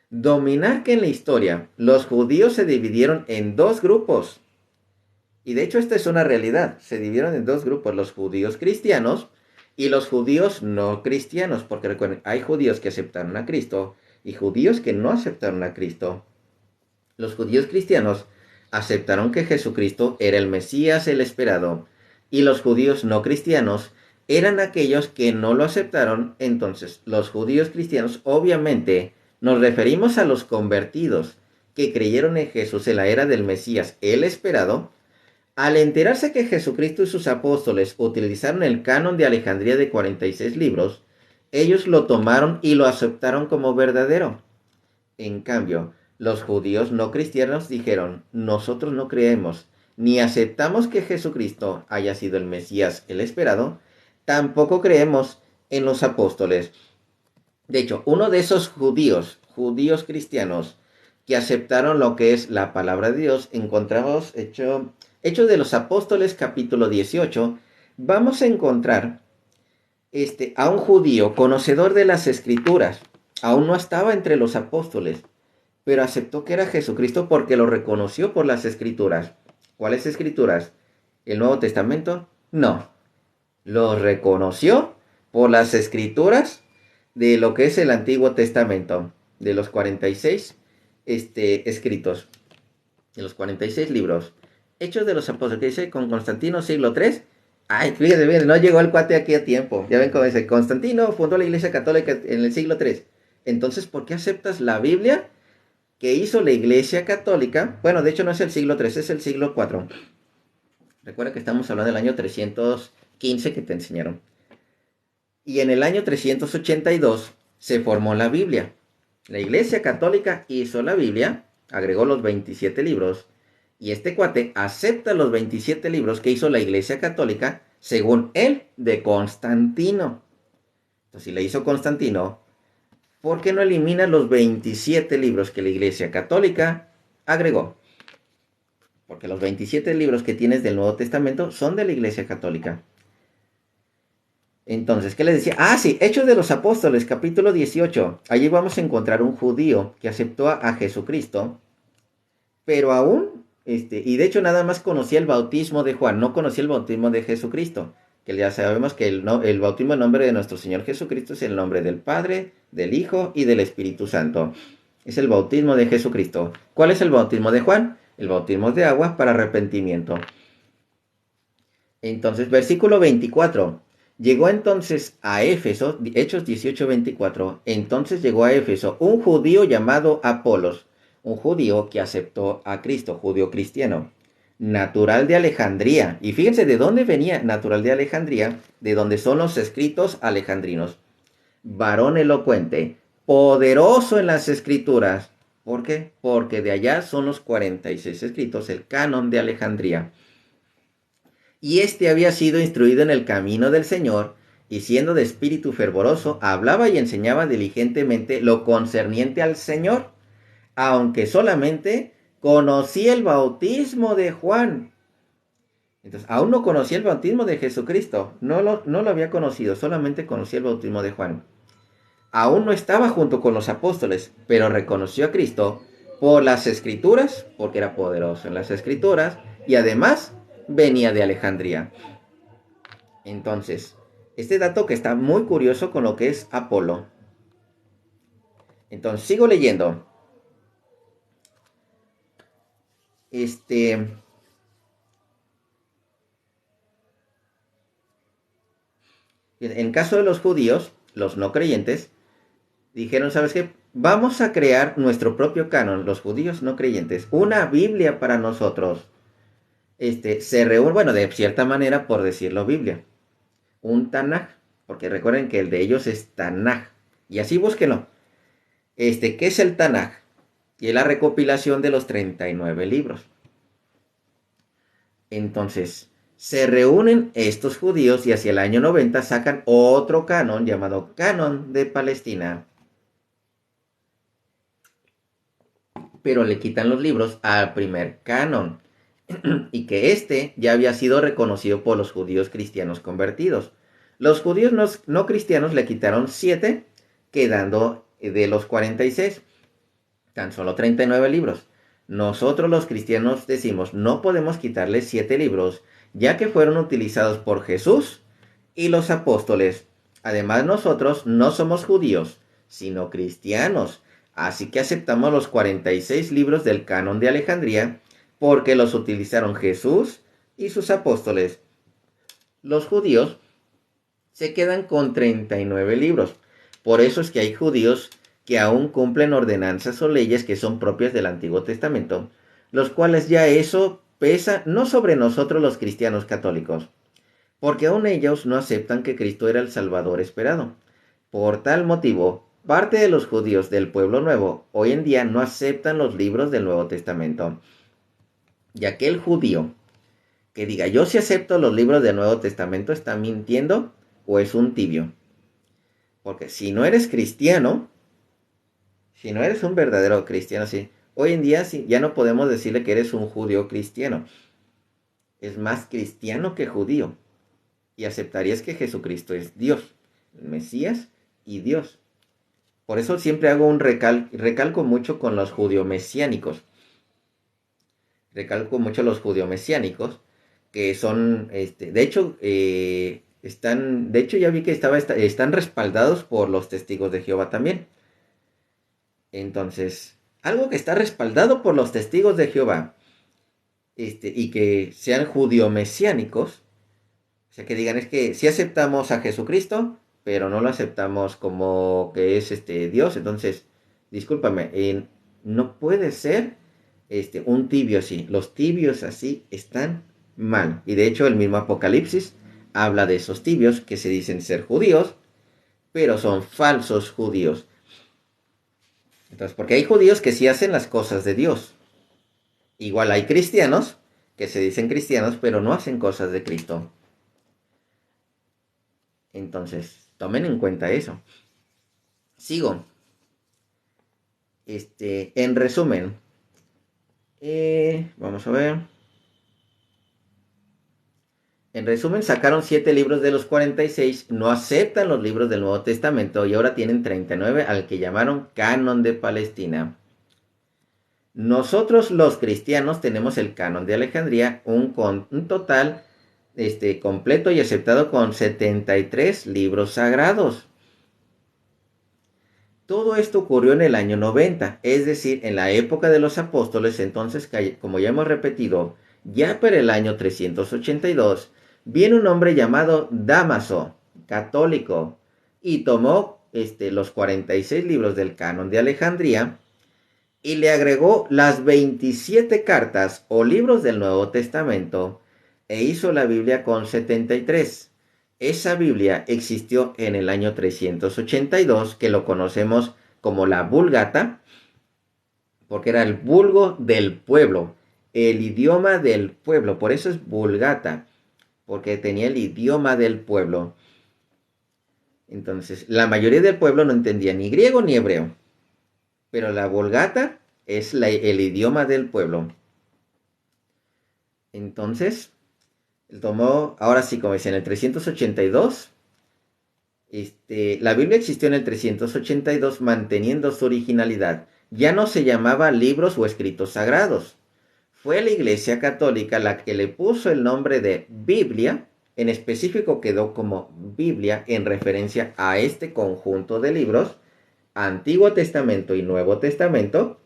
Dominar que en la historia los judíos se dividieron en 2 grupos. Y de hecho esta es una realidad. Se dividieron en 2 grupos, los judíos cristianos y los judíos no cristianos. Porque recuerden, hay judíos que aceptaron a Cristo y judíos que no aceptaron a Cristo. Los judíos cristianos aceptaron que Jesucristo era el Mesías, el esperado, y los judíos no cristianos eran aquellos que no lo aceptaron. Entonces, los judíos cristianos, obviamente, nos referimos a los convertidos que creyeron en Jesús en la era del Mesías, el esperado. Al enterarse que Jesucristo y sus apóstoles utilizaron el canon de Alejandría de 46 libros, ellos lo tomaron y lo aceptaron como verdadero. En cambio, los judíos no cristianos dijeron, nosotros no creemos, ni aceptamos que Jesucristo haya sido el Mesías, el esperado, tampoco creemos en los apóstoles. De hecho, uno de esos judíos cristianos, que aceptaron lo que es la palabra de Dios, encontramos Hechos de los Apóstoles, capítulo 18, vamos a encontrar a un judío conocedor de las escrituras. Aún no estaba entre los apóstoles, pero aceptó que era Jesucristo porque lo reconoció por las escrituras. ¿Cuáles escrituras? ¿El Nuevo Testamento? No. Lo reconoció por las escrituras de lo que es el Antiguo Testamento, de los 46 escritos, de los 46 libros. Hechos de los Apóstoles, que dice con Constantino, siglo III. Ay, fíjate bien, no llegó el cuate aquí a tiempo. Ya ven cómo dice, Constantino fundó la Iglesia Católica en el siglo III. Entonces, ¿por qué aceptas la Biblia que hizo la Iglesia Católica? Bueno, de hecho no es el siglo III, es el siglo IV. Recuerda que estamos hablando del año 315 que te enseñaron. Y en el año 382 se formó la Biblia. La Iglesia Católica hizo la Biblia, agregó los 27 libros, y este cuate acepta los 27 libros que hizo la Iglesia Católica, según él, de Constantino. Entonces, si le hizo Constantino, ¿por qué no elimina los 27 libros que la Iglesia Católica agregó? Porque los 27 libros que tienes del Nuevo Testamento son de la Iglesia Católica. Entonces, ¿qué les decía? Ah, sí, Hechos de los Apóstoles, capítulo 18. Allí vamos a encontrar un judío que aceptó a Jesucristo, pero aún, y de hecho nada más conocía el bautismo de Juan, no conocía el bautismo de Jesucristo, que ya sabemos que el bautismo en nombre de nuestro Señor Jesucristo es el nombre del Padre, del Hijo y del Espíritu Santo. Es el bautismo de Jesucristo. ¿Cuál es el bautismo de Juan? El bautismo de agua para arrepentimiento. Entonces, versículo 24. Llegó entonces a Éfeso, Hechos 18:24, entonces llegó a Éfeso un judío llamado Apolos, un judío que aceptó a Cristo, judío cristiano, natural de Alejandría. Y fíjense de dónde venía natural de Alejandría, de donde son los escritos alejandrinos. Varón elocuente, poderoso en las escrituras. ¿Por qué? Porque de allá son los 46 escritos, el canon de Alejandría. Y había sido instruido en el camino del Señor, y siendo de espíritu fervoroso, hablaba y enseñaba diligentemente lo concerniente al Señor, aunque solamente conocí el bautismo de Juan. Entonces, aún no conocía el bautismo de Jesucristo. No lo había conocido, solamente conocía el bautismo de Juan. Aún no estaba junto con los apóstoles, pero reconoció a Cristo por las escrituras, porque era poderoso en las escrituras, y además venía de Alejandría. Entonces, este dato que está muy curioso con lo que es Apolo. Entonces, sigo leyendo. En caso de los judíos, los no creyentes, dijeron, ¿sabes qué? Vamos a crear nuestro propio canon, los judíos no creyentes, una Biblia para nosotros. Se reúne, bueno, de cierta manera, por decirlo, Biblia. Un Tanaj, porque recuerden que el de ellos es Tanaj. Y así búsquenlo. ¿Qué es el Tanaj? Y es la recopilación de los 39 libros. Entonces, se reúnen estos judíos y hacia el año 90 sacan otro canon llamado Canon de Palestina. Pero le quitan los libros al primer canon. Y que ya había sido reconocido por los judíos cristianos convertidos. Los judíos no cristianos le quitaron 7, quedando de los 46, tan solo 39 libros. Nosotros los cristianos decimos, no podemos quitarle 7 libros, ya que fueron utilizados por Jesús y los apóstoles. Además, nosotros no somos judíos, sino cristianos. Así que aceptamos los 46 libros del canon de Alejandría, porque los utilizaron Jesús y sus apóstoles. Los judíos se quedan con 39 libros. Por eso es que hay judíos que aún cumplen ordenanzas o leyes que son propias del Antiguo Testamento, los cuales ya eso pesa no sobre nosotros los cristianos católicos, porque aún ellos no aceptan que Cristo era el Salvador esperado. Por tal motivo, parte de los judíos del pueblo nuevo hoy en día no aceptan los libros del Nuevo Testamento. Y aquel judío que diga, yo sí acepto los libros del Nuevo Testamento, ¿está mintiendo o es un tibio? Porque si no eres cristiano, si no eres un verdadero cristiano, sí, hoy en día sí, ya no podemos decirle que eres un judío cristiano. Es más cristiano que judío. Y aceptarías que Jesucristo es Dios, el Mesías y Dios. Por eso siempre hago un recalco mucho con los judío-mesiánicos. Recalco mucho los judío-mesiánicos, que son, de hecho, ya vi que están respaldados por los testigos de Jehová también. Entonces, algo que está respaldado por los testigos de Jehová, y que sean judío-mesiánicos, o sea, que digan, es que sí aceptamos a Jesucristo, pero no lo aceptamos como que es Dios. Entonces, discúlpame, no puede ser un tibio así. Los tibios así están mal. Y de hecho, el mismo Apocalipsis habla de esos tibios que se dicen ser judíos, pero son falsos judíos. Entonces, porque hay judíos que sí hacen las cosas de Dios. Igual hay cristianos que se dicen cristianos, pero no hacen cosas de Cristo. Entonces, tomen en cuenta eso. Sigo. En resumen, vamos a ver. En resumen, sacaron 7 libros de los 46, no aceptan los libros del Nuevo Testamento y ahora tienen 39 al que llamaron Canon de Palestina. Nosotros los cristianos tenemos el Canon de Alejandría, un total completo y aceptado con 73 libros sagrados. Todo esto ocurrió en el año 90, es decir, en la época de los apóstoles. Entonces, como ya hemos repetido, ya para el año 382, viene un hombre llamado Dámaso, católico, y tomó los 46 libros del Canon de Alejandría y le agregó las 27 cartas o libros del Nuevo Testamento e hizo la Biblia con 73. Esa Biblia existió en el año 382, que lo conocemos como la Vulgata, porque era el vulgo del pueblo, el idioma del pueblo. Por eso es Vulgata, porque tenía el idioma del pueblo. Entonces, la mayoría del pueblo no entendía ni griego ni hebreo, pero la Vulgata es el idioma del pueblo. Entonces, tomó, ahora sí, como decía, en el 382. La Biblia existió en el 382 manteniendo su originalidad. Ya no se llamaba libros o escritos sagrados. Fue la Iglesia Católica la que le puso el nombre de Biblia. En específico quedó como Biblia en referencia a este conjunto de libros, Antiguo Testamento y Nuevo Testamento,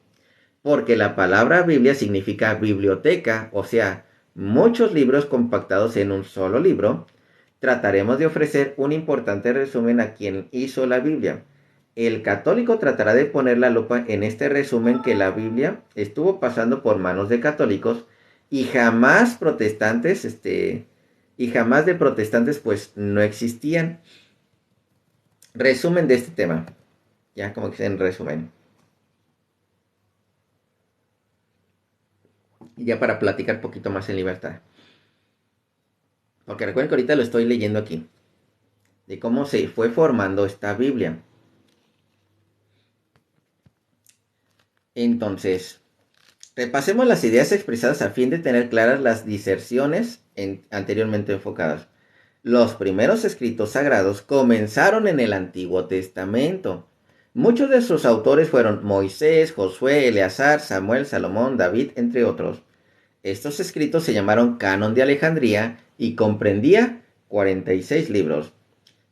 porque la palabra Biblia significa biblioteca, o sea, muchos libros compactados en un solo libro. Trataremos de ofrecer un importante resumen a quien hizo la Biblia. El católico tratará de poner la lupa en este resumen que la Biblia estuvo pasando por manos de católicos y jamás protestantes, y jamás de protestantes pues no existían. Resumen de este tema, ya como que en resumen. Y ya para platicar un poquito más en libertad. Porque recuerden que ahorita lo estoy leyendo aquí. De cómo se fue formando esta Biblia. Entonces, repasemos las ideas expresadas a fin de tener claras las diserciones anteriormente enfocadas. Los primeros escritos sagrados comenzaron en el Antiguo Testamento. Muchos de sus autores fueron Moisés, Josué, Eleazar, Samuel, Salomón, David, entre otros. Estos escritos se llamaron Canon de Alejandría y comprendía 46 libros.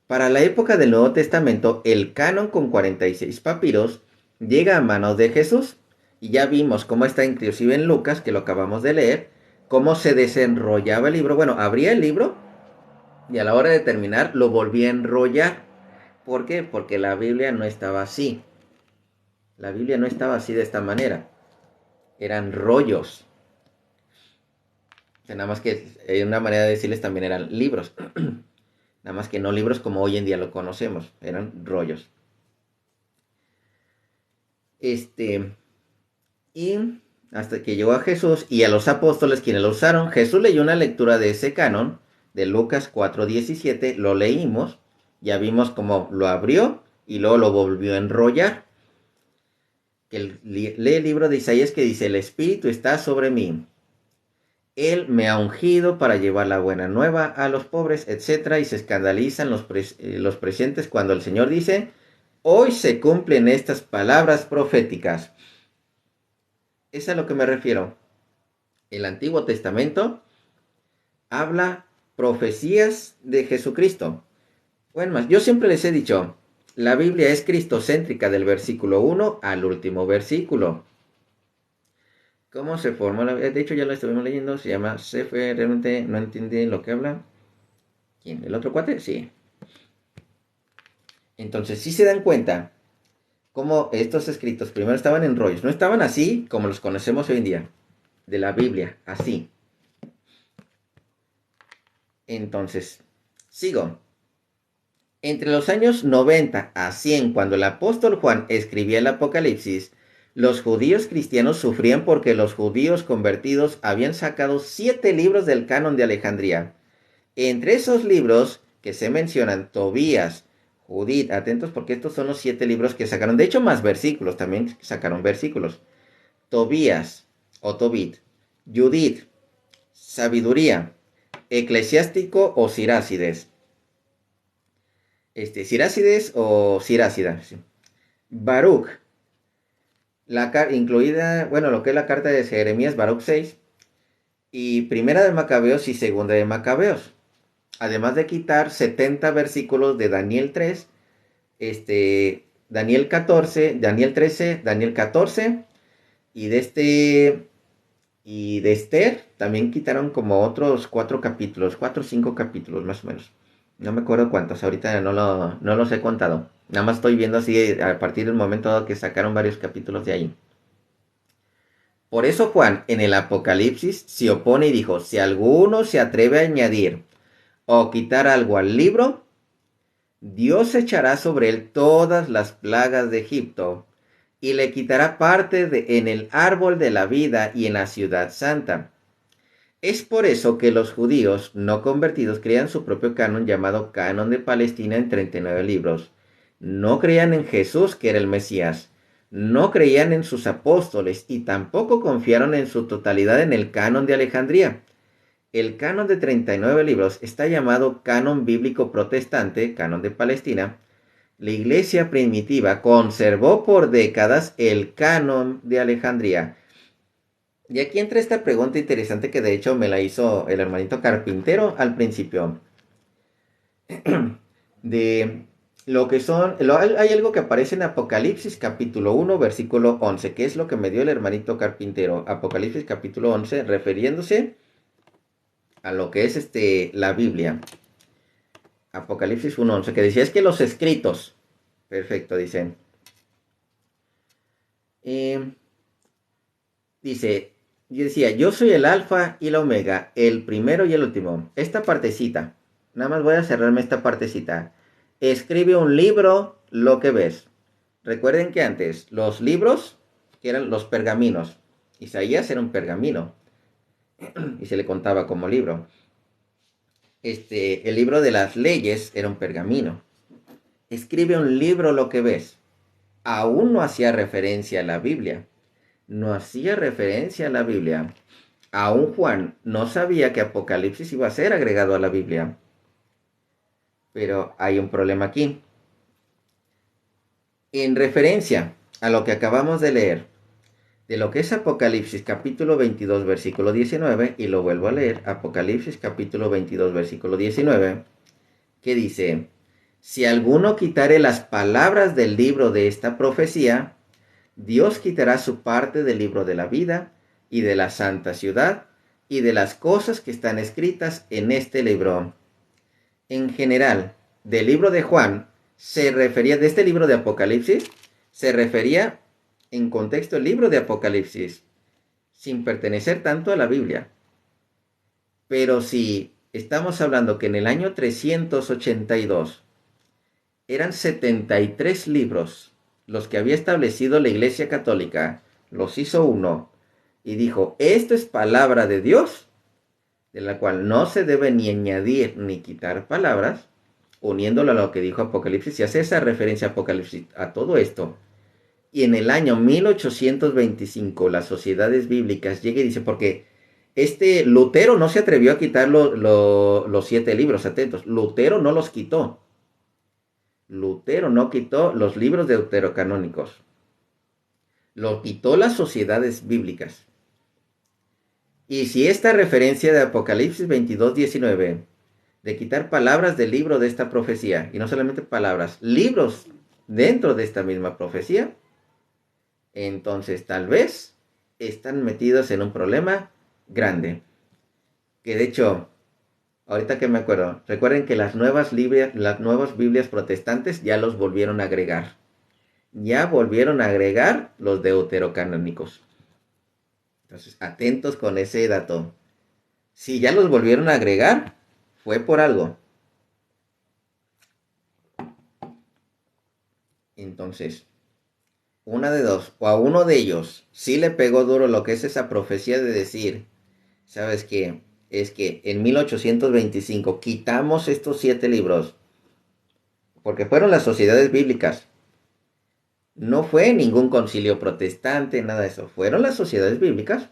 Para la época del Nuevo Testamento, el canon con 46 papiros llega a manos de Jesús. Y ya vimos cómo está inclusive en Lucas, que lo acabamos de leer, cómo se desenrollaba el libro. Bueno, abría el libro y a la hora de terminar lo volvía a enrollar. ¿Por qué? Porque la Biblia no estaba así. La Biblia no estaba así de esta manera. Eran rollos. O sea, nada más que una manera de decirles también eran libros. Nada más que no libros como hoy en día lo conocemos. Eran rollos. Y hasta que llegó a Jesús y a los apóstoles quienes lo usaron, Jesús leyó una lectura de ese canon, de Lucas 4:17, lo leímos, ya vimos cómo lo abrió y luego lo volvió a enrollar. Lee el libro de Isaías que dice, el Espíritu está sobre mí. Él me ha ungido para llevar la buena nueva a los pobres, etc. Y se escandalizan los presentes cuando el Señor dice, hoy se cumplen estas palabras proféticas. Es a lo que me refiero. El Antiguo Testamento habla profecías de Jesucristo. Bueno, más, yo siempre les he dicho, la Biblia es cristocéntrica del versículo 1 al último versículo. ¿Cómo se forma la Biblia? De hecho, ya lo estuvimos leyendo, se llama Sefer, realmente no entiende lo que habla. ¿Quién? ¿El otro cuate? Sí. Entonces, sí se dan cuenta cómo estos escritos primero estaban en rollos, no estaban así como los conocemos hoy en día, de la Biblia, así. Entonces, sigo. Entre los años 90 a 100, cuando el apóstol Juan escribía el Apocalipsis, los judíos cristianos sufrían porque los judíos convertidos habían sacado 7 libros del canon de Alejandría. Entre esos libros que se mencionan, Tobías, Judith, atentos porque estos son los 7 libros que sacaron, de hecho más versículos, también sacaron versículos. Tobías o Tobit, Judith, Sabiduría, Eclesiástico o Sirácides. Sirácides o Sirácida. Sí. Baruch, incluida, bueno, lo que es la carta de Jeremías, Baruch 6, y Primera de Macabeos y Segunda de Macabeos. Además de quitar 70 versículos de Daniel 3, Daniel 14, Daniel 13, Daniel 14, y de Esther también quitaron como otros 4 o 5 capítulos más o menos. No me acuerdo cuántos, ahorita no los he contado. Nada más estoy viendo así a partir del momento que sacaron varios capítulos de ahí. Por eso Juan en el Apocalipsis se opone y dijo, si alguno se atreve a añadir o quitar algo al libro, Dios echará sobre él todas las plagas de Egipto y le quitará parte en el árbol de la vida y en la ciudad santa. Es por eso que los judíos no convertidos crean su propio canon llamado Canon de Palestina en 39 libros. No creían en Jesús, que era el Mesías. no creían en sus apóstoles y tampoco confiaron en su totalidad en el canon de Alejandría. El canon de 39 libros está llamado canon bíblico protestante, canon de Palestina. La iglesia primitiva conservó por décadas el canon de Alejandría. Y aquí entra esta pregunta interesante que de hecho me la hizo el hermanito carpintero al principio. De lo que son, hay algo que aparece en Apocalipsis capítulo 1 versículo 11, que es lo que me dio el hermanito carpintero. Apocalipsis capítulo 11, refiriéndose a lo que es la Biblia. Apocalipsis 1:11, que decía es que los escritos, perfecto, dicen. Dice, yo decía, yo soy el alfa y la omega, el primero y el último. Esta partecita, nada más voy a cerrarme esta partecita. Escribe un libro, lo que ves. Recuerden que antes los libros, que eran los pergaminos, Isaías era un pergamino y se le contaba como libro. El libro de las leyes era un pergamino. Escribe un libro, lo que ves. Aún no hacía referencia a la Biblia. No hacía referencia a la Biblia. Aún Juan no sabía que Apocalipsis iba a ser agregado a la Biblia. Pero hay un problema aquí. En referencia a lo que acabamos de leer, de lo que es Apocalipsis capítulo 22 versículo 19, y lo vuelvo a leer, Apocalipsis capítulo 22 versículo 19, que dice, si alguno quitare las palabras del libro de esta profecía, Dios quitará su parte del libro de la vida y de la santa ciudad y de las cosas que están escritas en este libro. En general, del libro de Juan, de este libro de Apocalipsis, se refería en contexto el libro de Apocalipsis, sin pertenecer tanto a la Biblia. Pero si estamos hablando que en el año 382 eran 73 libros los que había establecido la Iglesia Católica, los hizo uno y dijo, esto es palabra de Dios, de la cual no se debe ni añadir ni quitar palabras, uniéndolo a lo que dijo Apocalipsis, y hace esa referencia a Apocalipsis, a todo esto. Y en el año 1825 las sociedades bíblicas llega y dice, porque Lutero no se atrevió a quitar los 7 libros, atentos, Lutero no los quitó. Lutero no quitó los libros deuterocanónicos, lo quitó las sociedades bíblicas. Y si esta referencia de Apocalipsis 22:19, de quitar palabras del libro de esta profecía, y no solamente palabras, libros dentro de esta misma profecía, entonces tal vez están metidos en un problema grande. Que de hecho, ahorita que me acuerdo, recuerden que las nuevas Biblias protestantes ya los volvieron a agregar. Ya volvieron a agregar los deuterocanónicos. Entonces, atentos con ese dato. Si ya los volvieron a agregar, fue por algo. Entonces, una de dos, o a uno de ellos sí le pegó duro lo que es esa profecía de decir, ¿sabes qué? Es que en 1825 quitamos estos 7 libros, porque fueron las sociedades bíblicas. No fue ningún concilio protestante, nada de eso. Fueron las sociedades bíblicas.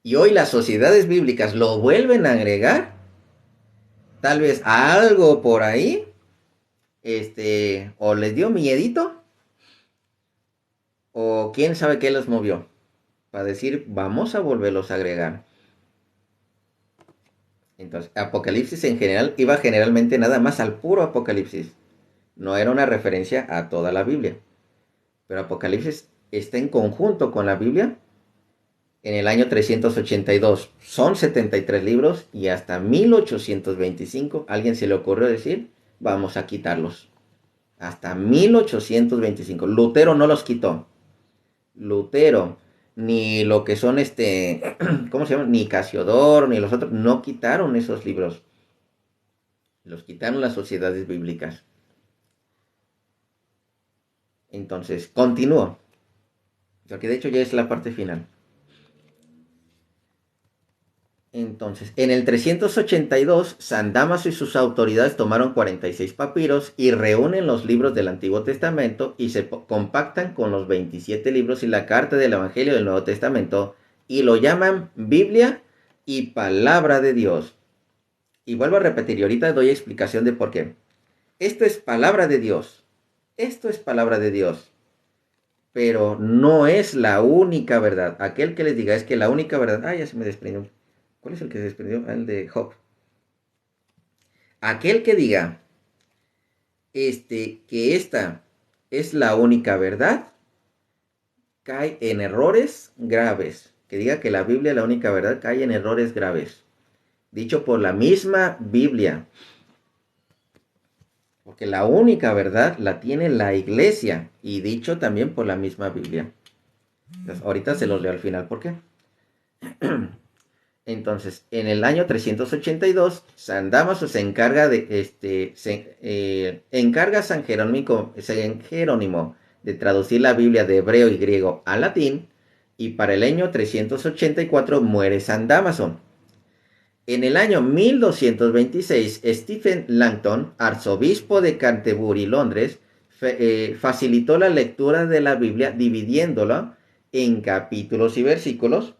Y hoy las sociedades bíblicas lo vuelven a agregar. Tal vez algo por ahí. O les dio miedito. O quién sabe qué los movió. Para decir, vamos a volverlos a agregar. Entonces, Apocalipsis en general iba generalmente nada más al puro Apocalipsis. No era una referencia a toda la Biblia. Pero Apocalipsis está en conjunto con la Biblia en el año 382. Son 73 libros y hasta 1825 alguien se le ocurrió decir, vamos a quitarlos. Hasta 1825. Lutero no los quitó. Lutero, ni lo que son ¿cómo se llama? Ni Casiodoro, ni los otros, no quitaron esos libros. Los quitaron las sociedades bíblicas. Entonces, continúo. Porque de hecho ya es la parte final. Entonces, en el 382, San Damaso y sus autoridades tomaron 46 papiros y reúnen los libros del Antiguo Testamento y se compactan con los 27 libros y la carta del Evangelio del Nuevo Testamento y lo llaman Biblia y Palabra de Dios. Y vuelvo a repetir, y ahorita doy explicación de por qué. Esto es palabra de Dios. Esto es palabra de Dios. Pero no es la única verdad. Aquel que les diga es que la única verdad... Ah, ya se me desprendió. ¿Cuál es el que se desprendió? El de Job. Aquel que diga que esta es la única verdad, cae en errores graves. Que diga que la Biblia es la única verdad, cae en errores graves. Dicho por la misma Biblia. Porque la única verdad la tiene la iglesia. Y dicho también por la misma Biblia. Entonces, ahorita se los leo al final. ¿Por qué? Entonces, en el año 382, San Damaso se encarga encarga a San Jerónimo de traducir la Biblia de hebreo y griego a latín, y para el año 384 muere San Damaso. En el año 1226, Stephen Langton, arzobispo de Canterbury, Londres, facilitó la lectura de la Biblia dividiéndola en capítulos y versículos,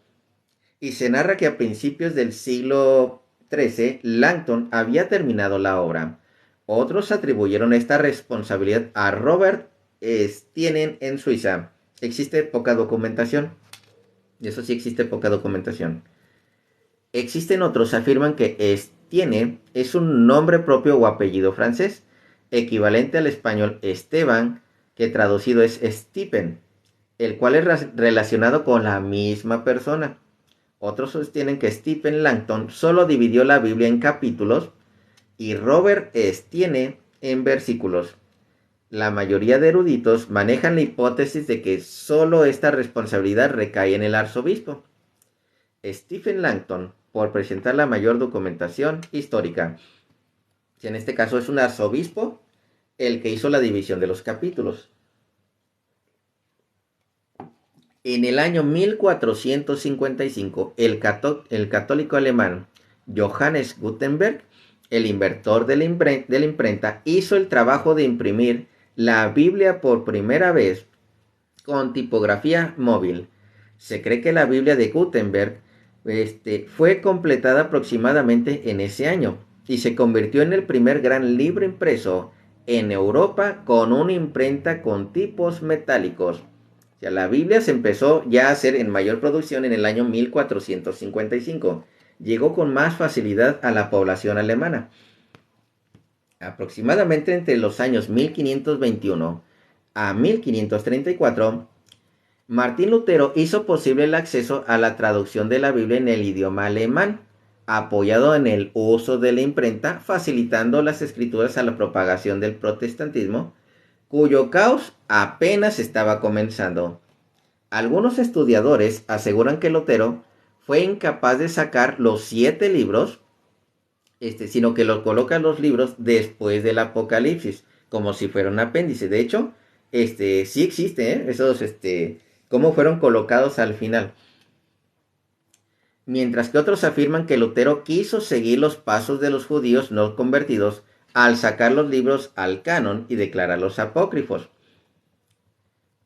y se narra que a principios del siglo XIII, Langton había terminado la obra. Otros atribuyeron esta responsabilidad a Robert Stienen en Suiza. Existe poca documentación. Eso sí, existe poca documentación. Existen otros que afirman que Stiene es un nombre propio o apellido francés, equivalente al español Esteban, que traducido es Stephen, el cual es relacionado con la misma persona. Otros sostienen que Stephen Langton solo dividió la Biblia en capítulos y Robert Stiene en versículos. La mayoría de eruditos manejan la hipótesis de que solo esta responsabilidad recae en el arzobispo Stephen Langton por presentar la mayor documentación histórica. Si en este caso es un arzobispo el que hizo la división de los capítulos. En el año 1455, el católico alemán Johannes Gutenberg, el inventor de la imprenta, hizo el trabajo de imprimir la Biblia por primera vez con tipografía móvil. Se cree que la Biblia de Gutenberg fue completada aproximadamente en ese año y se convirtió en el primer gran libro impreso en Europa con una imprenta con tipos metálicos. O sea, la Biblia se empezó ya a hacer en mayor producción en el año 1455. Llegó con más facilidad a la población alemana. Aproximadamente entre los años 1521 a 1534, Martín Lutero hizo posible el acceso a la traducción de la Biblia en el idioma alemán, apoyado en el uso de la imprenta, facilitando las escrituras a la propagación del protestantismo, cuyo caos apenas estaba comenzando. Algunos estudiadores aseguran que Lutero fue incapaz de sacar los 7 libros, sino que los coloca los libros después del Apocalipsis, como si fuera un apéndice. De hecho, sí existe, esos, cómo fueron colocados al final. Mientras que otros afirman que Lutero quiso seguir los pasos de los judíos no convertidos al sacar los libros al canon y declararlos apócrifos.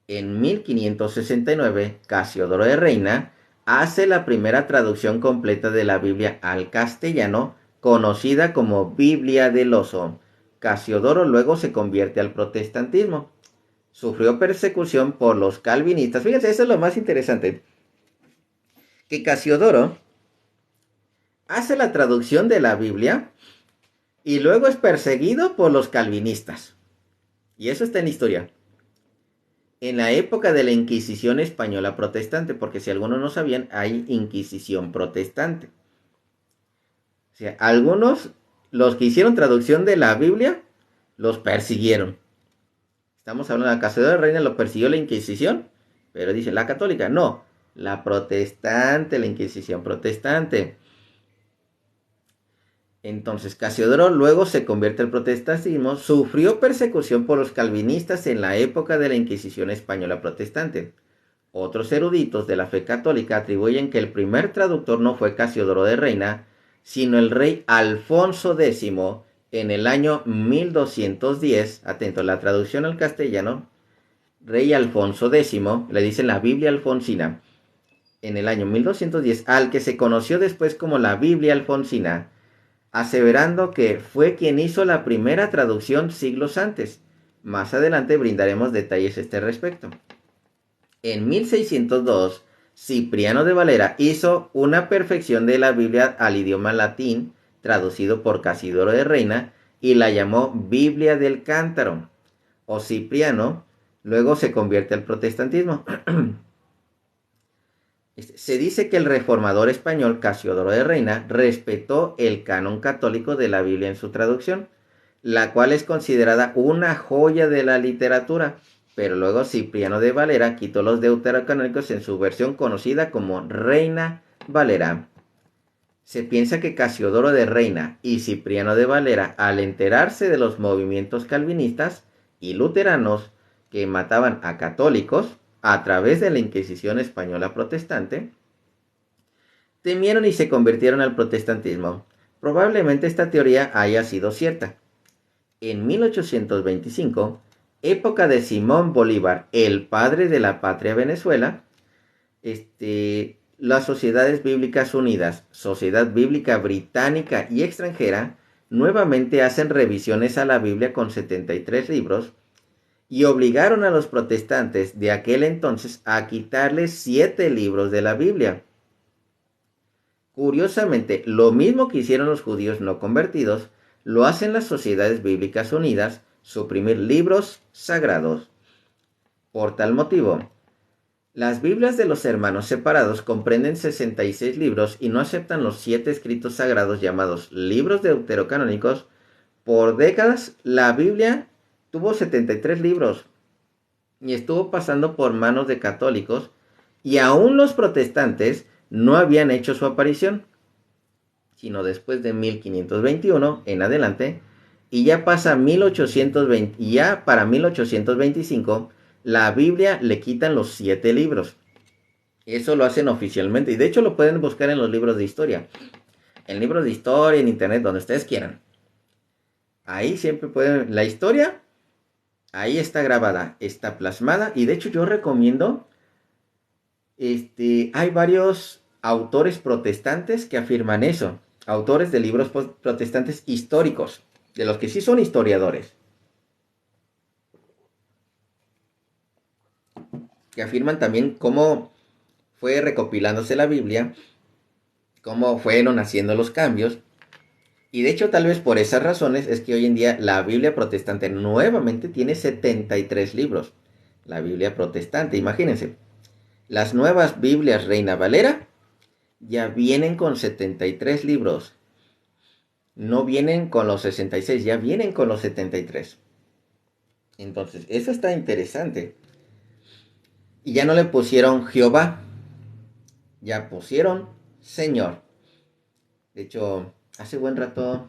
En 1569, Casiodoro de Reina hace la primera traducción completa de la Biblia al castellano, conocida como Biblia del Oso. Casiodoro luego se convierte al protestantismo. Sufrió persecución por los calvinistas. Fíjense, eso es lo más interesante. Que Casiodoro hace la traducción de la Biblia y luego es perseguido por los calvinistas. Y eso está en la historia. En la época de la Inquisición española protestante, porque si algunos no sabían, hay Inquisición protestante. O sea, algunos, los que hicieron traducción de la Biblia, los persiguieron. Estamos hablando de la Casiodoro de Reina, lo persiguió la Inquisición, pero dice la católica, no, la protestante, la Inquisición protestante. Entonces, Casiodoro luego se convierte al protestantismo, sufrió persecución por los calvinistas en la época de la Inquisición española protestante. Otros eruditos de la fe católica atribuyen que el primer traductor no fue Casiodoro de Reina, sino el rey Alfonso X en el año 1210. Atento, la traducción al castellano, rey Alfonso X, le dicen la Biblia Alfonsina, en el año 1210, al que se conoció después como la Biblia Alfonsina, aseverando que fue quien hizo la primera traducción siglos antes. Más adelante brindaremos detalles a este respecto. En 1602, Cipriano de Valera hizo una perfección de la Biblia al idioma latín, traducido por Casidoro de Reina, y la llamó Biblia del Cántaro, o Cipriano. Luego se convierte al protestantismo. Se dice que el reformador español Casiodoro de Reina respetó el canon católico de la Biblia en su traducción, la cual es considerada una joya de la literatura, pero luego Cipriano de Valera quitó los deuterocanónicos en su versión conocida como Reina Valera. Se piensa que Casiodoro de Reina y Cipriano de Valera, al enterarse de los movimientos calvinistas y luteranos que mataban a católicos a través de la Inquisición española protestante, temieron y se convirtieron al protestantismo. Probablemente esta teoría haya sido cierta. En 1825, época de Simón Bolívar, el padre de la patria Venezuela, las Sociedades Bíblicas Unidas, Sociedad Bíblica Británica y extranjera, nuevamente hacen revisiones a la Biblia con 73 libros y obligaron a los protestantes de aquel entonces a quitarles 7 libros de la Biblia. Curiosamente, lo mismo que hicieron los judíos no convertidos, lo hacen las Sociedades Bíblicas Unidas, suprimir libros sagrados. Por tal motivo, las Biblias de los hermanos separados comprenden 66 libros y no aceptan los 7 escritos sagrados llamados libros deuterocanónicos. Por décadas, la Biblia tuvo 73 libros y estuvo pasando por manos de católicos, y aún los protestantes no habían hecho su aparición, sino después de 1521 en adelante, y ya pasa 1820, y ya para 1825 la Biblia le quitan los 7 libros. Eso lo hacen oficialmente, y de hecho lo pueden buscar en los libros de historia, en libros de historia, en internet, donde ustedes quieran. Ahí siempre pueden, la historia, ahí está grabada, está plasmada, y de hecho yo recomiendo, hay varios autores protestantes que afirman eso, autores de libros protestantes históricos, de los que sí son historiadores, que afirman también cómo fue recopilándose la Biblia, cómo fueron haciendo los cambios. Y de hecho, tal vez por esas razones es que hoy en día la Biblia protestante nuevamente tiene 73 libros. La Biblia protestante, imagínense. Las nuevas Biblias Reina Valera ya vienen con 73 libros. No vienen con los 66, ya vienen con los 73. Entonces, eso está interesante. Y ya no le pusieron Jehová, ya pusieron Señor. De hecho, hace buen rato,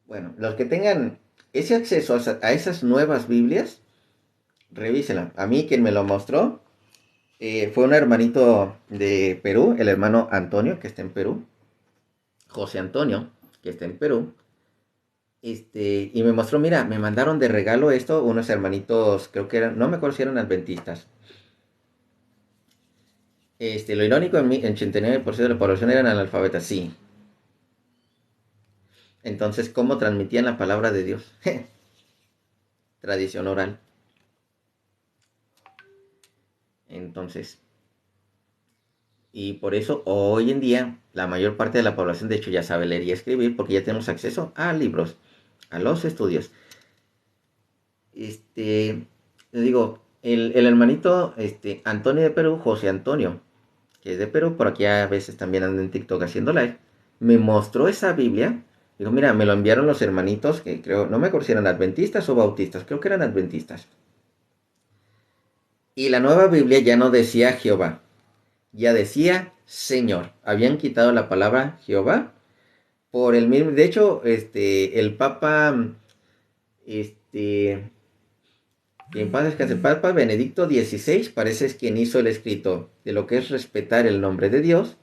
bueno, los que tengan ese acceso a esas nuevas Biblias, revísenla. A mí quien me lo mostró fue un hermanito de Perú, el hermano Antonio, que está en Perú. José Antonio, que está en Perú. Y me mostró, mira, me mandaron de regalo esto unos hermanitos, creo que eran, no me acuerdo si eran adventistas. Lo irónico, en 89% de la población eran analfabetas, sí. Entonces, ¿cómo transmitían la palabra de Dios? Tradición oral. Entonces, y por eso hoy en día la mayor parte de la población de hecho ya sabe leer y escribir, porque ya tenemos acceso a libros, a los estudios. Le digo, el hermanito Antonio de Perú, José Antonio, que es de Perú, por aquí a veces también anda en TikTok haciendo live, me mostró esa Biblia. Digo, mira, me lo enviaron los hermanitos, que creo, no me acuerdo si eran adventistas o bautistas, creo que eran adventistas. Y la nueva Biblia ya no decía Jehová, ya decía Señor. Habían quitado la palabra Jehová por el mismo. De hecho, el Papa, Y en paz descanse. El Papa Benedicto XVI parece es quien hizo el escrito de lo que es respetar el nombre de Dios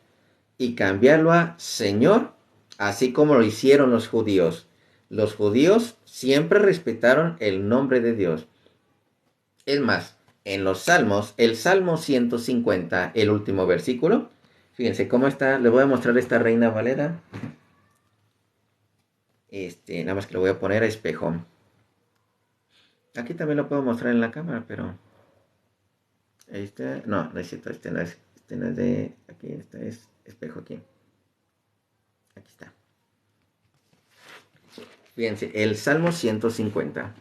y cambiarlo a Señor, así como lo hicieron los judíos. Los judíos siempre respetaron el nombre de Dios. Es más, en los Salmos, el Salmo 150, el último versículo, fíjense cómo está, les voy a mostrar esta Reina Valera. Nada más que lo voy a poner a espejo. Aquí también lo puedo mostrar en la cámara, pero no, no es cierto, no es de aquí, este es espejo aquí. Aquí está. Fíjense, el Salmo 150.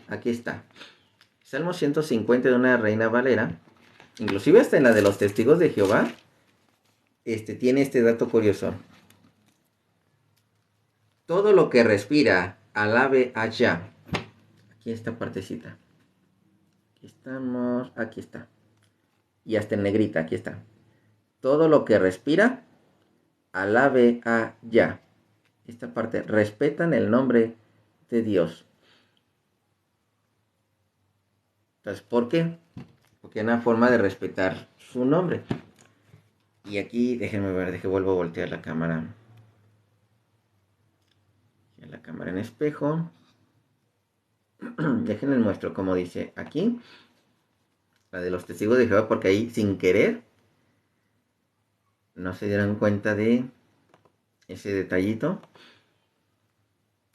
Aquí está. Salmo 150 de una Reina Valera. Inclusive hasta en la de los Testigos de Jehová. Tiene este dato curioso. Todo lo que respira, alabe a Yah. Aquí esta partecita. Aquí estamos. Aquí está. Y hasta en negrita, aquí está. Todo lo que respira, alabe a Yah. Esta parte, respetan el nombre de Dios. Entonces, ¿por qué? Porque es una forma de respetar su nombre. Y aquí, déjenme ver, vuelvo a voltear la cámara. La cámara en espejo. Déjenme muestro como dice aquí. La de los testigos de Jehová, porque ahí sin querer no se dieron cuenta de ese detallito.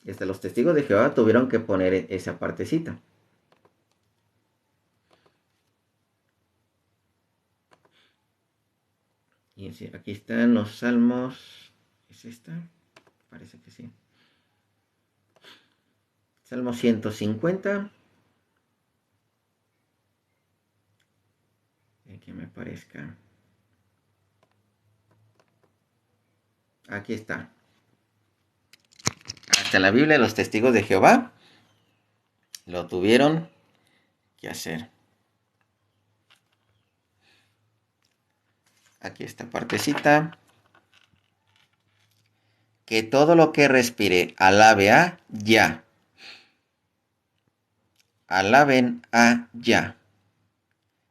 Y hasta los testigos de Jehová tuvieron que poner esa partecita. Y aquí están los salmos. ¿Es esta? Parece que sí. Salmo 150. Que me parezca. Aquí está. Hasta en la Biblia los testigos de Jehová lo tuvieron que hacer. Aquí esta partecita. Que todo lo que respire alabe a Yah. Alaben a Yah.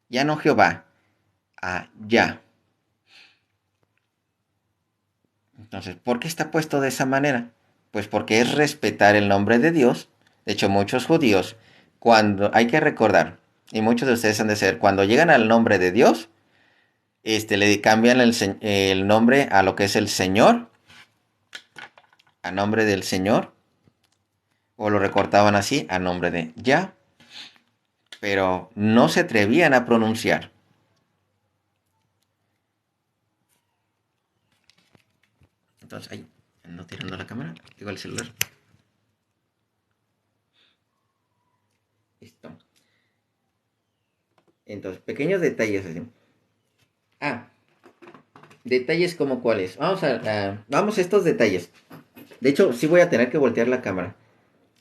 Ya no Jehová, a Yah. Entonces, ¿por qué está puesto de esa manera? Pues porque es respetar el nombre de Dios. De hecho, muchos judíos, cuando hay que recordar, y muchos de ustedes han de ser, cuando llegan al nombre de Dios, le cambian el nombre a lo que es el Señor, a nombre del Señor, o lo recortaban así, a nombre de Yah, pero no se atrevían a pronunciar. Entonces, ahí, ando tirando la cámara, digo el celular. Listo. Entonces, pequeños detalles así. Detalles como cuáles. Vamos a estos detalles. De hecho, sí voy a tener que voltear la cámara.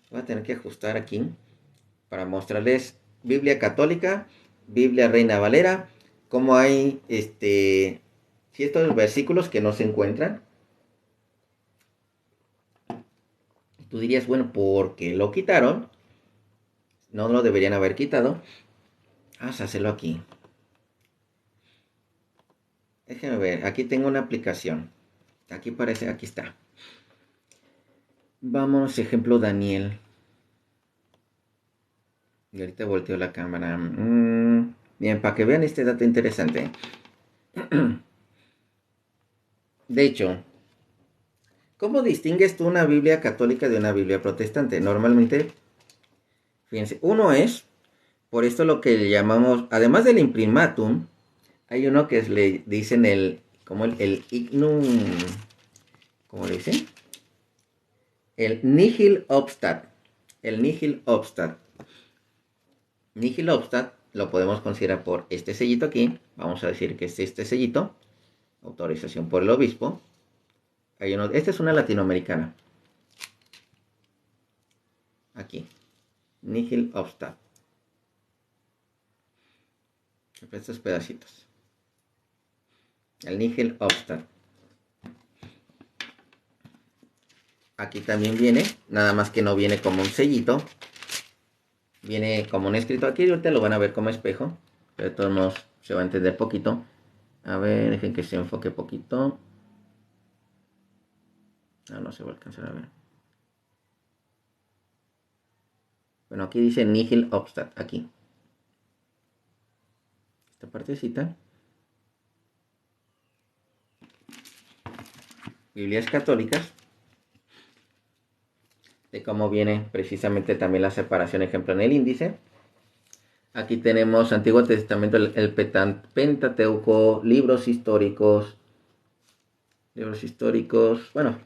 Voy a tener que ajustar aquí para mostrarles Biblia Católica, Biblia Reina Valera, cómo hay ciertos versículos que no se encuentran. Tú dirías, bueno, ¿por qué lo quitaron? No lo deberían haber quitado. Vamos a hacerlo aquí. Déjenme ver, aquí tengo una aplicación. Aquí parece, aquí está. Vamos, ejemplo Daniel. Y ahorita volteo la cámara. Bien, para que vean este dato interesante. De hecho, ¿cómo distingues tú una Biblia católica de una Biblia protestante? Normalmente, fíjense, uno es, por esto lo que le llamamos, además del imprimatum, hay uno que le dicen como el ignum, ¿cómo le dicen? El nihil obstat. El nihil obstat. Nihil obstat lo podemos considerar por este sellito aquí. Vamos a decir que es este sellito. Autorización por el obispo. Esta es una latinoamericana. Aquí. Nihil obstat. Estos pedacitos. El nihil obstat. Aquí también viene, nada más que no viene como un sellito. Viene como un escrito. Aquí ahorita lo van a ver como espejo. Pero de todos modos se va a entender poquito. A ver, dejen que se enfoque poquito. No se va a alcanzar a ver. Bueno, aquí dice Nihil Obstat. Aquí. Esta partecita. Biblias católicas. De cómo viene precisamente también la separación, ejemplo, en el índice. Aquí tenemos Antiguo Testamento, el Pentateuco, libros históricos. Bueno,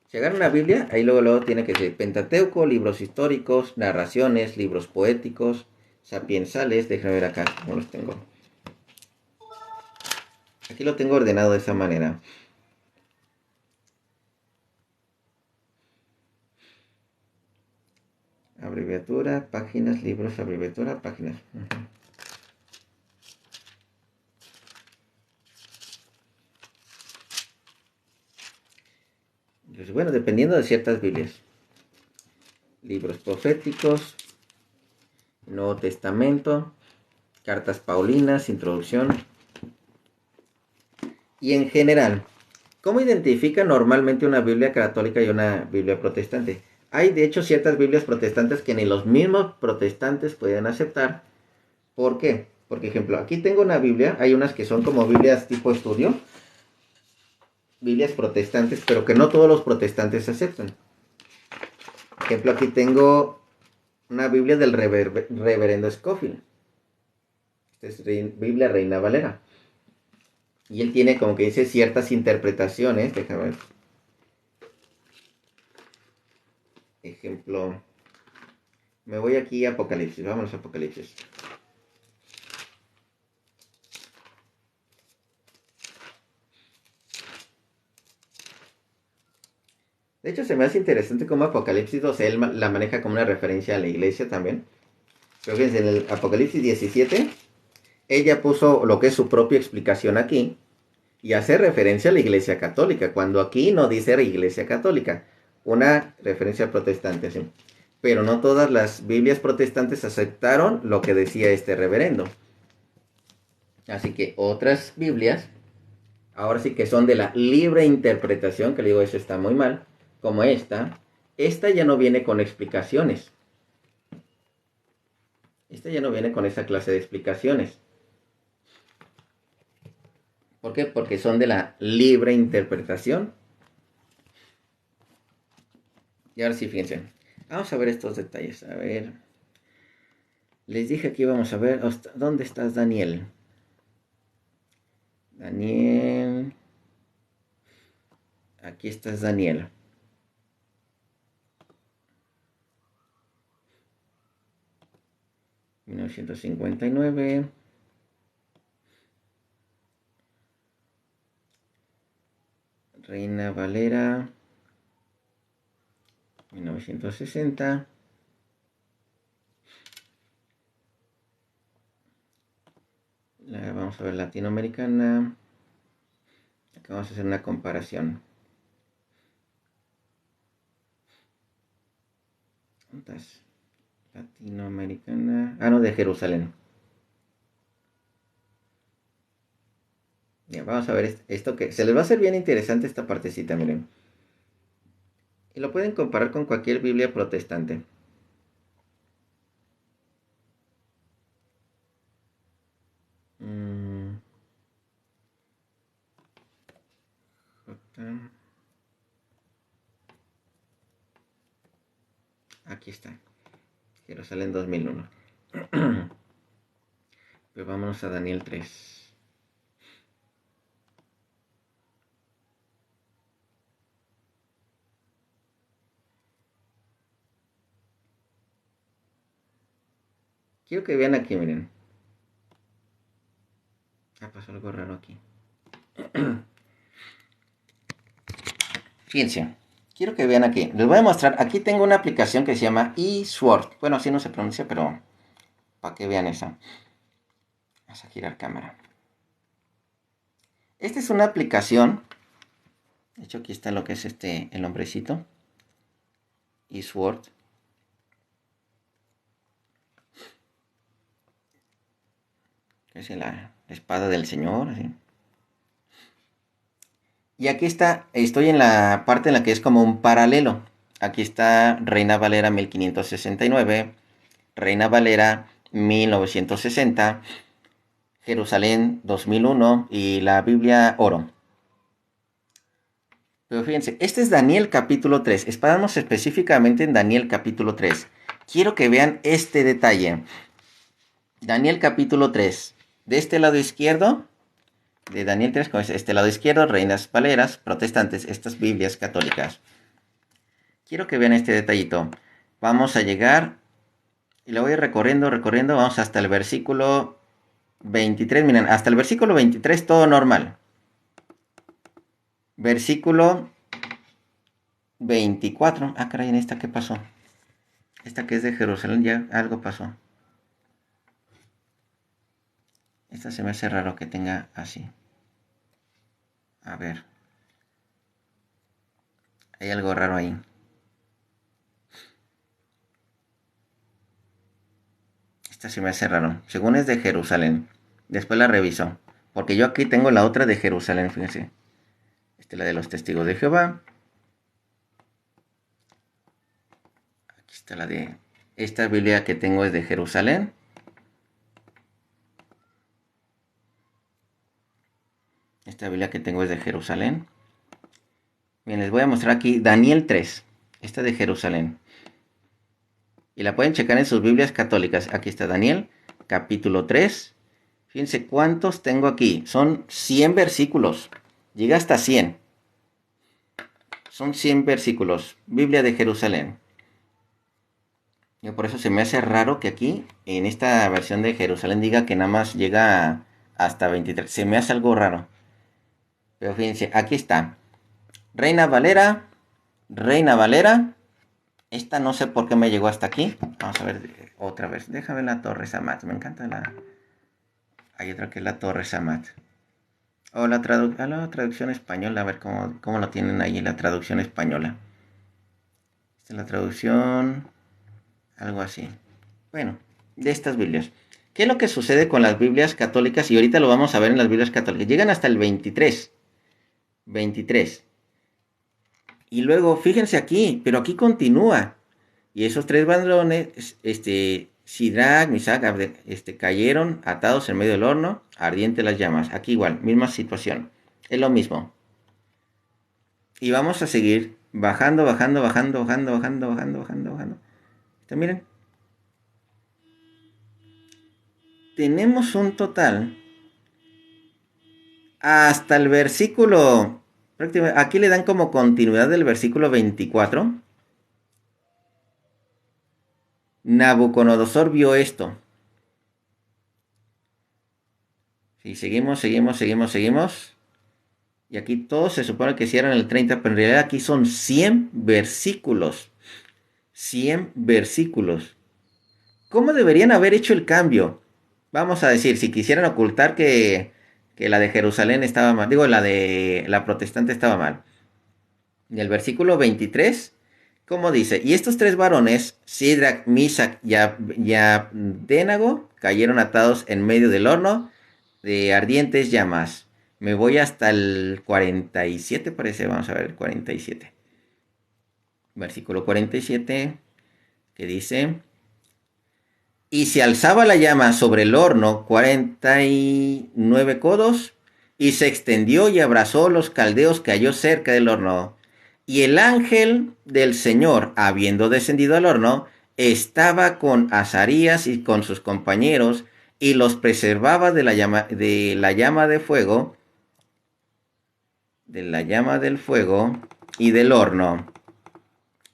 si agarran una Biblia, ahí luego tiene que ser Pentateuco, libros históricos, narraciones, libros poéticos, sapiensales. Déjame ver acá cómo los tengo. Aquí lo tengo ordenado de esa manera. Abreviatura, páginas, libros, abreviatura, páginas. Entonces, bueno, dependiendo de ciertas Biblias. Libros proféticos, Nuevo Testamento, cartas paulinas, introducción. Y en general, ¿cómo identifica normalmente una Biblia católica y una Biblia protestante? Hay de hecho ciertas Biblias protestantes que ni los mismos protestantes pueden aceptar. ¿Por qué? Por ejemplo, aquí tengo una Biblia, hay unas que son como Biblias tipo estudio, Biblias protestantes, pero que no todos los protestantes aceptan. Por ejemplo, aquí tengo una Biblia del reverendo Scofield. Esta es Biblia Reina Valera. Y él tiene como que dice ciertas interpretaciones. Déjame ver. Ejemplo. Me voy aquí a Apocalipsis. Vámonos a Apocalipsis. De hecho, se me hace interesante cómo Apocalipsis 12 él la maneja como una referencia a la iglesia también. Pero fíjense, en el Apocalipsis 17, ella puso lo que es su propia explicación aquí. Y hace referencia a la iglesia católica, cuando aquí no dice iglesia católica. Una referencia protestante, sí. Pero no todas las Biblias protestantes aceptaron lo que decía este reverendo. Así que otras Biblias, ahora sí que son de la libre interpretación, que le digo eso está muy mal, como esta ya no viene con explicaciones. Esta ya no viene con esa clase de explicaciones. ¿Por qué? Porque son de la libre interpretación. Y ahora sí, fíjense. Vamos a ver estos detalles. A ver. Les dije que íbamos a ver. ¿Dónde estás, Daniel? Daniel. Aquí estás, Daniel. ...1959... Reina Valera... ...1960... vamos a ver latinoamericana... ...acá vamos a hacer una comparación... ¿Cuántas? Latinoamericana... no, de Jerusalén. Bien, vamos a ver esto que... Se les va a hacer bien interesante esta partecita, miren. Y lo pueden comparar con cualquier Biblia protestante. Aquí está. Jerusalén 2001. Pues vámonos a Daniel 3. Quiero que vean aquí, miren. Pasó algo raro aquí. Fíjense. Quiero que vean aquí. Les voy a mostrar. Aquí tengo una aplicación que se llama eSword. Bueno, así no se pronuncia, pero para que vean eso. Vamos a girar cámara. Esta es una aplicación. De hecho, aquí está lo que es el hombrecito. y sword. Que es la espada del Señor, así. Y aquí está, estoy en la parte en la que es como un paralelo. Aquí está Reina Valera 1569, Reina Valera 1960, Jerusalén 2001 y la Biblia Oro. Pero fíjense, este es Daniel capítulo 3. Estamos específicamente en Daniel capítulo 3. Quiero que vean este detalle. Daniel capítulo 3. De este lado izquierdo, de Daniel 3, con este lado izquierdo, reinas valeras, protestantes, estas Biblias católicas. Quiero que vean este detallito. Vamos a llegar, y lo voy recorriendo, vamos hasta el versículo 23. Miren, hasta el versículo 23 todo normal. Versículo 24. Ah, caray, ¿en esta qué pasó? Esta que es de Jerusalén, ya algo pasó. Esta se me hace raro que tenga así. A ver. Hay algo raro ahí. Esta se me hace raro. Según es de Jerusalén. Después la reviso. Porque yo aquí tengo la otra de Jerusalén, fíjense. Esta es la de los testigos de Jehová. Aquí está la de... Esta Biblia que tengo es de Jerusalén. Esta Biblia que tengo es de Jerusalén. Bien, les voy a mostrar aquí Daniel 3. Esta de Jerusalén. Y la pueden checar en sus Biblias católicas. Aquí está Daniel, capítulo 3. Fíjense cuántos tengo aquí. Son 100 versículos. Llega hasta 100. Son 100 versículos. Biblia de Jerusalén. Y por eso se me hace raro que aquí, en esta versión de Jerusalén, diga que nada más llega hasta 23. Se me hace algo raro. Pero fíjense, aquí está. Reina Valera. Reina Valera. Esta no sé por qué me llegó hasta aquí. Vamos a ver otra vez. Déjame la Torre Samat. Me encanta la... Hay otra que es la Torre Samat. O la traducción española. A ver cómo lo tienen ahí, la traducción española. Esta es la traducción... Algo así. Bueno, de estas Biblias. ¿Qué es lo que sucede con las Biblias católicas? Y ahorita lo vamos a ver en las Biblias católicas. Llegan hasta el 23. 23. Y luego, fíjense aquí, pero aquí continúa. Y esos tres varones, Sidrac, Misac, cayeron atados en medio del horno, ardiente las llamas. Aquí igual, misma situación. Es lo mismo. Y vamos a seguir bajando. Miren. Tenemos un total hasta el versículo... Aquí le dan como continuidad del versículo 24. Nabucodonosor vio esto. Y seguimos. Y aquí todos se supone que cierran el 30, pero en realidad aquí son 100 versículos. 100 versículos. ¿Cómo deberían haber hecho el cambio? Vamos a decir, si quisieran ocultar que la de Jerusalén estaba mal. Digo, la de la protestante estaba mal. En el versículo 23, ¿cómo dice? Y estos tres varones, Sidrac, Misac y Abdenago, cayeron atados en medio del horno de ardientes llamas. Me voy hasta el 47, parece. Vamos a ver el 47. Versículo 47, que dice... Y se alzaba la llama sobre el horno 49 codos, y se extendió y abrazó los caldeos que halló cerca del horno. Y el ángel del Señor, habiendo descendido al horno, estaba con Azarías y con sus compañeros, y los preservaba de la llama de fuego, del fuego y del horno.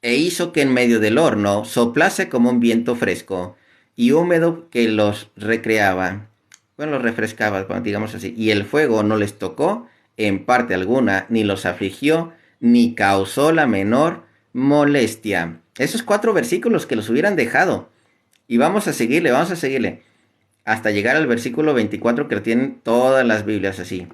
E hizo que en medio del horno soplase como un viento fresco y húmedo que los recreaba. Bueno, los refrescaba, digamos así. Y el fuego no les tocó en parte alguna, ni los afligió, ni causó la menor molestia. Esos 4 versículos que los hubieran dejado. Y vamos a seguirle, hasta llegar al versículo 24, que lo tienen todas las Biblias así.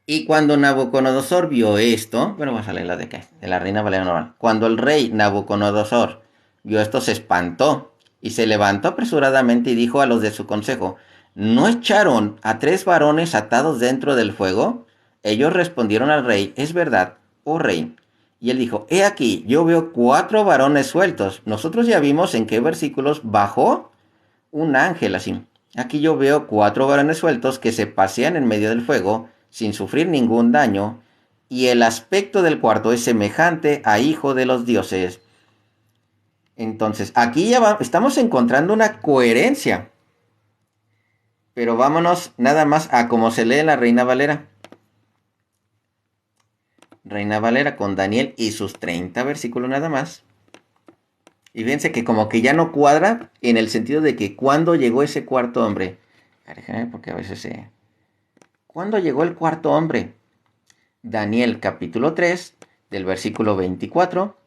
Y cuando Nabucodonosor vio esto, bueno, vamos a leer la de qué, de la Reina Valera normal. Cuando el rey Nabucodonosor vio esto, se espantó y se levantó apresuradamente y dijo a los de su consejo: ¿No echaron a 3 varones atados dentro del fuego? Ellos respondieron al rey: es verdad, oh rey. Y él dijo: he aquí, yo veo 4 varones sueltos. Nosotros ya vimos en qué versículos bajó un ángel así. Aquí yo veo 4 varones sueltos que se pasean en medio del fuego sin sufrir ningún daño, y el aspecto del cuarto es semejante a hijo de los dioses. Entonces, aquí ya estamos encontrando una coherencia. Pero vámonos nada más a cómo se lee la Reina Valera. Reina Valera con Daniel y sus 30 versículos nada más. Y fíjense que como que ya no cuadra en el sentido de que cuando llegó ese cuarto hombre. Déjame porque a veces se... ¿Cuándo llegó el cuarto hombre? Daniel capítulo 3, del versículo 24.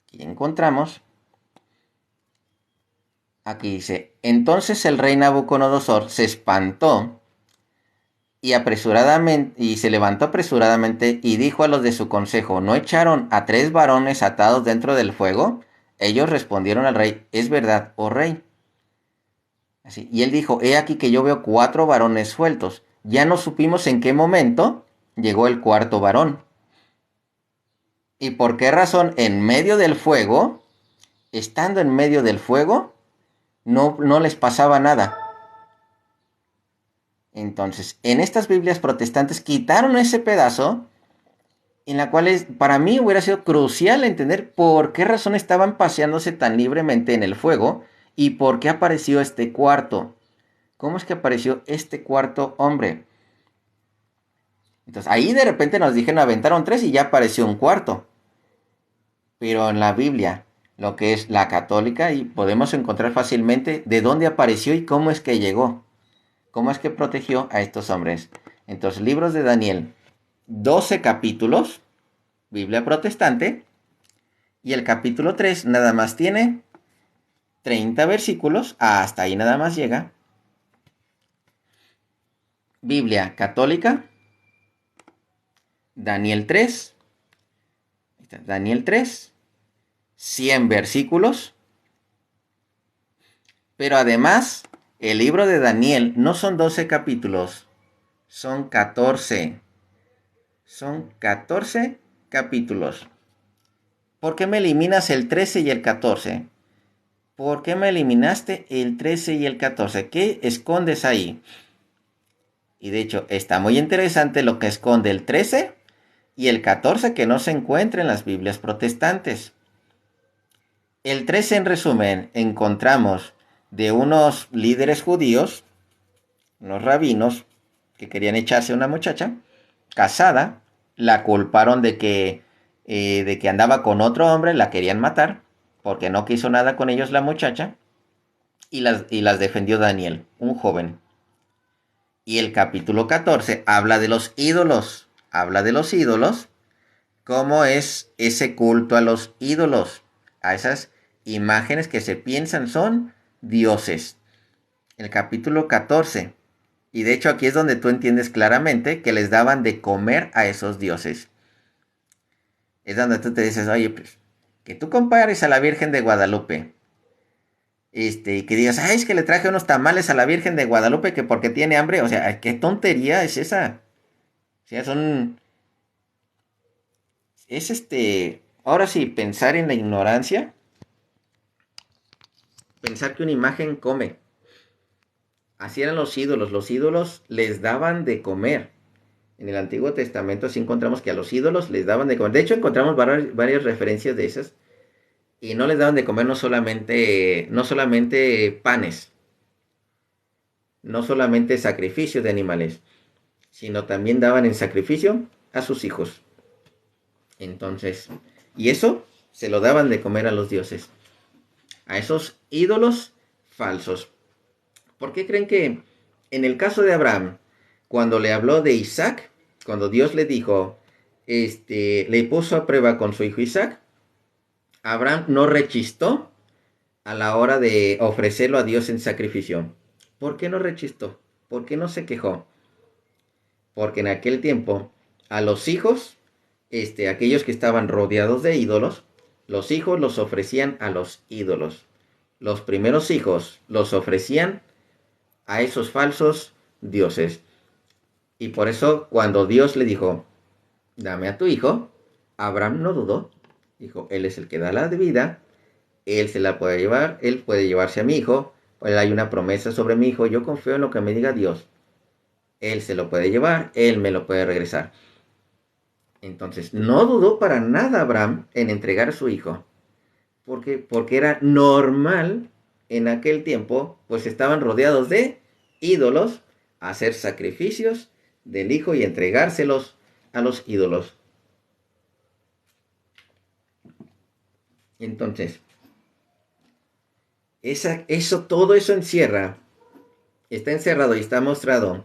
Aquí encontramos. Aquí dice: entonces el rey Nabucodonosor se espantó y se levantó apresuradamente y dijo a los de su consejo: ¿no echaron a 3 varones atados dentro del fuego? Ellos respondieron al rey: es verdad, oh rey. Así, y él dijo: he aquí que yo veo 4 varones sueltos. Ya no supimos en qué momento llegó el cuarto varón. ¿Y por qué razón en medio del fuego, estando en medio del fuego, no les pasaba nada? Entonces, en estas Biblias protestantes quitaron ese pedazo en la cual para mí hubiera sido crucial entender por qué razón estaban paseándose tan libremente en el fuego y por qué apareció este cuarto. ¿Cómo es que apareció este cuarto hombre? Entonces, ahí de repente nos dijeron, aventaron 3 y ya apareció un cuarto. Pero en la Biblia, lo que es la católica, y podemos encontrar fácilmente de dónde apareció y cómo es que llegó. Cómo es que protegió a estos hombres. Entonces, libros de Daniel, 12 capítulos, Biblia protestante, y el capítulo 3 nada más tiene 30 versículos, hasta ahí nada más llega. Biblia católica, Daniel 3, Daniel 3, 100 versículos, pero además el libro de Daniel no son 12 capítulos, son 14. Son 14 capítulos. ¿Por qué me eliminas el 13 y el 14? ¿Por qué me eliminaste el 13 y el 14? ¿Qué escondes ahí? Y de hecho está muy interesante lo que esconde el 13 y el 14 que no se encuentra en las Biblias protestantes. El 13, en resumen, encontramos de unos líderes judíos, unos rabinos, que querían echarse a una muchacha casada, la culparon de que andaba con otro hombre, la querían matar, porque no quiso nada con ellos la muchacha, y las defendió Daniel, un joven. Y el capítulo 14 habla de los ídolos, cómo es ese culto a los ídolos, a esas imágenes que se piensan son dioses. El capítulo 14. Y de hecho aquí es donde tú entiendes claramente que les daban de comer a esos dioses. Es donde tú te dices, oye, pues, que tú compares a la Virgen de Guadalupe, y que digas, ay, es que le traje unos tamales a la Virgen de Guadalupe que porque tiene hambre, o sea, ¿qué tontería es esa? O sea, ahora sí, pensar en la ignorancia, pensar que una imagen come. Así eran los ídolos les daban de comer. En el Antiguo Testamento sí encontramos que a los ídolos les daban de comer. De hecho, encontramos varias referencias de esas. Y no les daban de comer no solamente panes, no solamente sacrificios de animales, sino también daban en sacrificio a sus hijos. Entonces, y eso se lo daban de comer a los dioses, a esos ídolos falsos. ¿Por qué creen que en el caso de Abraham, cuando le habló de Isaac, cuando Dios le dijo, le puso a prueba con su hijo Isaac, Abraham no rechistó a la hora de ofrecerlo a Dios en sacrificio? ¿Por qué no rechistó? ¿Por qué no se quejó? porque en aquel tiempo a los hijos, aquellos que estaban rodeados de ídolos, los hijos los ofrecían a los ídolos. Los primeros hijos los ofrecían a esos falsos dioses. Y por eso cuando Dios le dijo, dame a tu hijo, Abraham no dudó. Dijo, él es el que da la vida, él se la puede llevar, él puede llevarse a mi hijo, hay una promesa sobre mi hijo, yo confío en lo que me diga Dios. Él se lo puede llevar, él me lo puede regresar. Entonces, no dudó para nada Abraham en entregar a su hijo. Porque era normal en aquel tiempo, pues estaban rodeados de ídolos, hacer sacrificios del hijo y entregárselos a los ídolos. Entonces, todo eso está encerrado y está mostrado.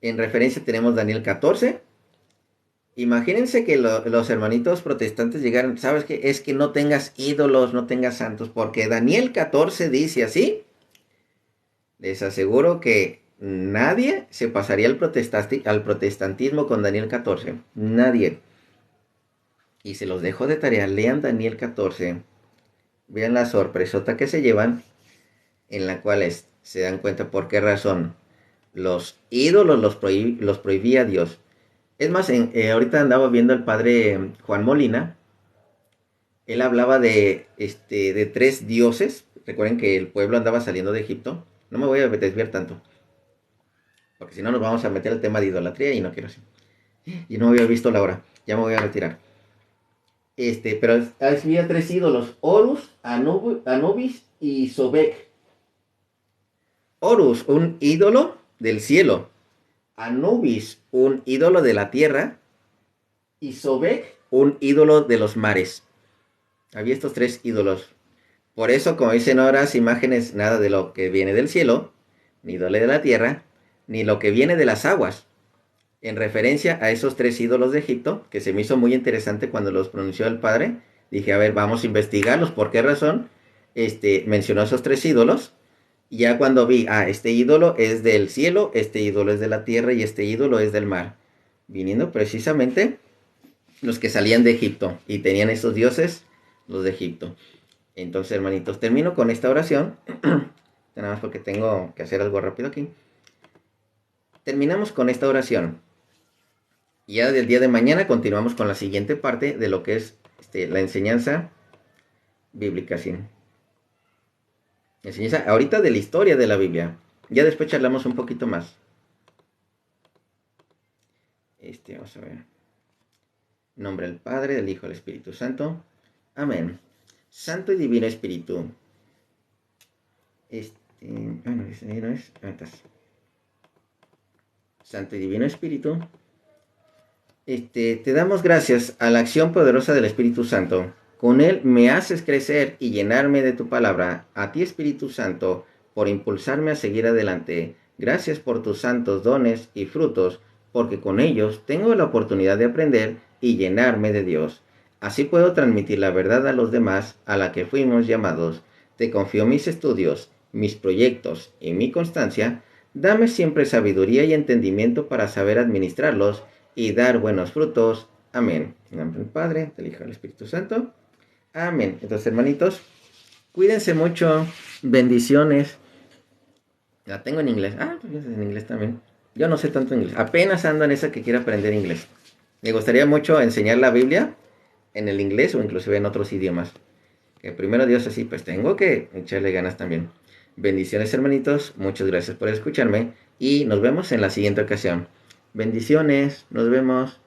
En referencia tenemos Daniel 14. Imagínense que los hermanitos protestantes llegaron, ¿sabes qué? Es que no tengas ídolos, no tengas santos, porque Daniel 14 dice así. Les aseguro que nadie se pasaría al protestantismo con Daniel 14. Nadie. Y se los dejo de tarea, lean Daniel 14. Vean la sorpresota que se llevan, en la cual se dan cuenta por qué razón los ídolos los prohibía Dios. Es más, ahorita andaba viendo el padre Juan Molina. Él hablaba de 3 dioses. Recuerden que el pueblo andaba saliendo de Egipto. No me voy a desviar tanto, porque si no nos vamos a meter al tema de idolatría y no quiero así. Y no había visto la hora. Ya me voy a retirar. Pero había 3 ídolos: Horus, Anubis y Sobek. Horus, un ídolo del cielo. Anubis, un ídolo de la tierra. Y Sobek, un ídolo de los mares. Había estos 3 ídolos. Por eso, como dicen ahora las imágenes, nada de lo que viene del cielo, ni ídolo de la tierra, ni lo que viene de las aguas. En referencia a esos 3 ídolos de Egipto, que se me hizo muy interesante cuando los pronunció el padre. Dije, a ver, vamos a investigarlos. ¿Por qué razón mencionó esos 3 ídolos? Y ya cuando vi, este ídolo es del cielo, este ídolo es de la tierra y este ídolo es del mar. Viniendo precisamente los que salían de Egipto y tenían esos dioses, los de Egipto. Entonces, hermanitos, termino con esta oración. Nada más porque tengo que hacer algo rápido aquí. Terminamos con esta oración. Y ya del día de mañana continuamos con la siguiente parte de lo que es la enseñanza bíblica, ¿sí? Enseñanza ahorita de la historia de la Biblia. Ya después charlamos un poquito más. Vamos a ver. En nombre del Padre, del Hijo y del Espíritu Santo. Amén. Santo y Divino Espíritu. No es. Ahí estás. Santo y Divino Espíritu. Te damos gracias a la acción poderosa del Espíritu Santo. Con él me haces crecer y llenarme de tu palabra. A ti, Espíritu Santo, por impulsarme a seguir adelante. Gracias por tus santos dones y frutos, porque con ellos tengo la oportunidad de aprender y llenarme de Dios. Así puedo transmitir la verdad a los demás a la que fuimos llamados. Te confío mis estudios, mis proyectos y mi constancia. Dame siempre sabiduría y entendimiento para saber administrarlos y dar buenos frutos. Amén. En nombre del Padre, del Hijo y del Espíritu Santo. Amén. Entonces, hermanitos, cuídense mucho. Bendiciones. La tengo en inglés. Pues en inglés también. Yo no sé tanto inglés. Apenas ando en esa que quiero aprender inglés. Me gustaría mucho enseñar la Biblia en el inglés o inclusive en otros idiomas. Que primero Dios así, pues tengo que echarle ganas también. Bendiciones, hermanitos. Muchas gracias por escucharme. Y nos vemos en la siguiente ocasión. Bendiciones. Nos vemos.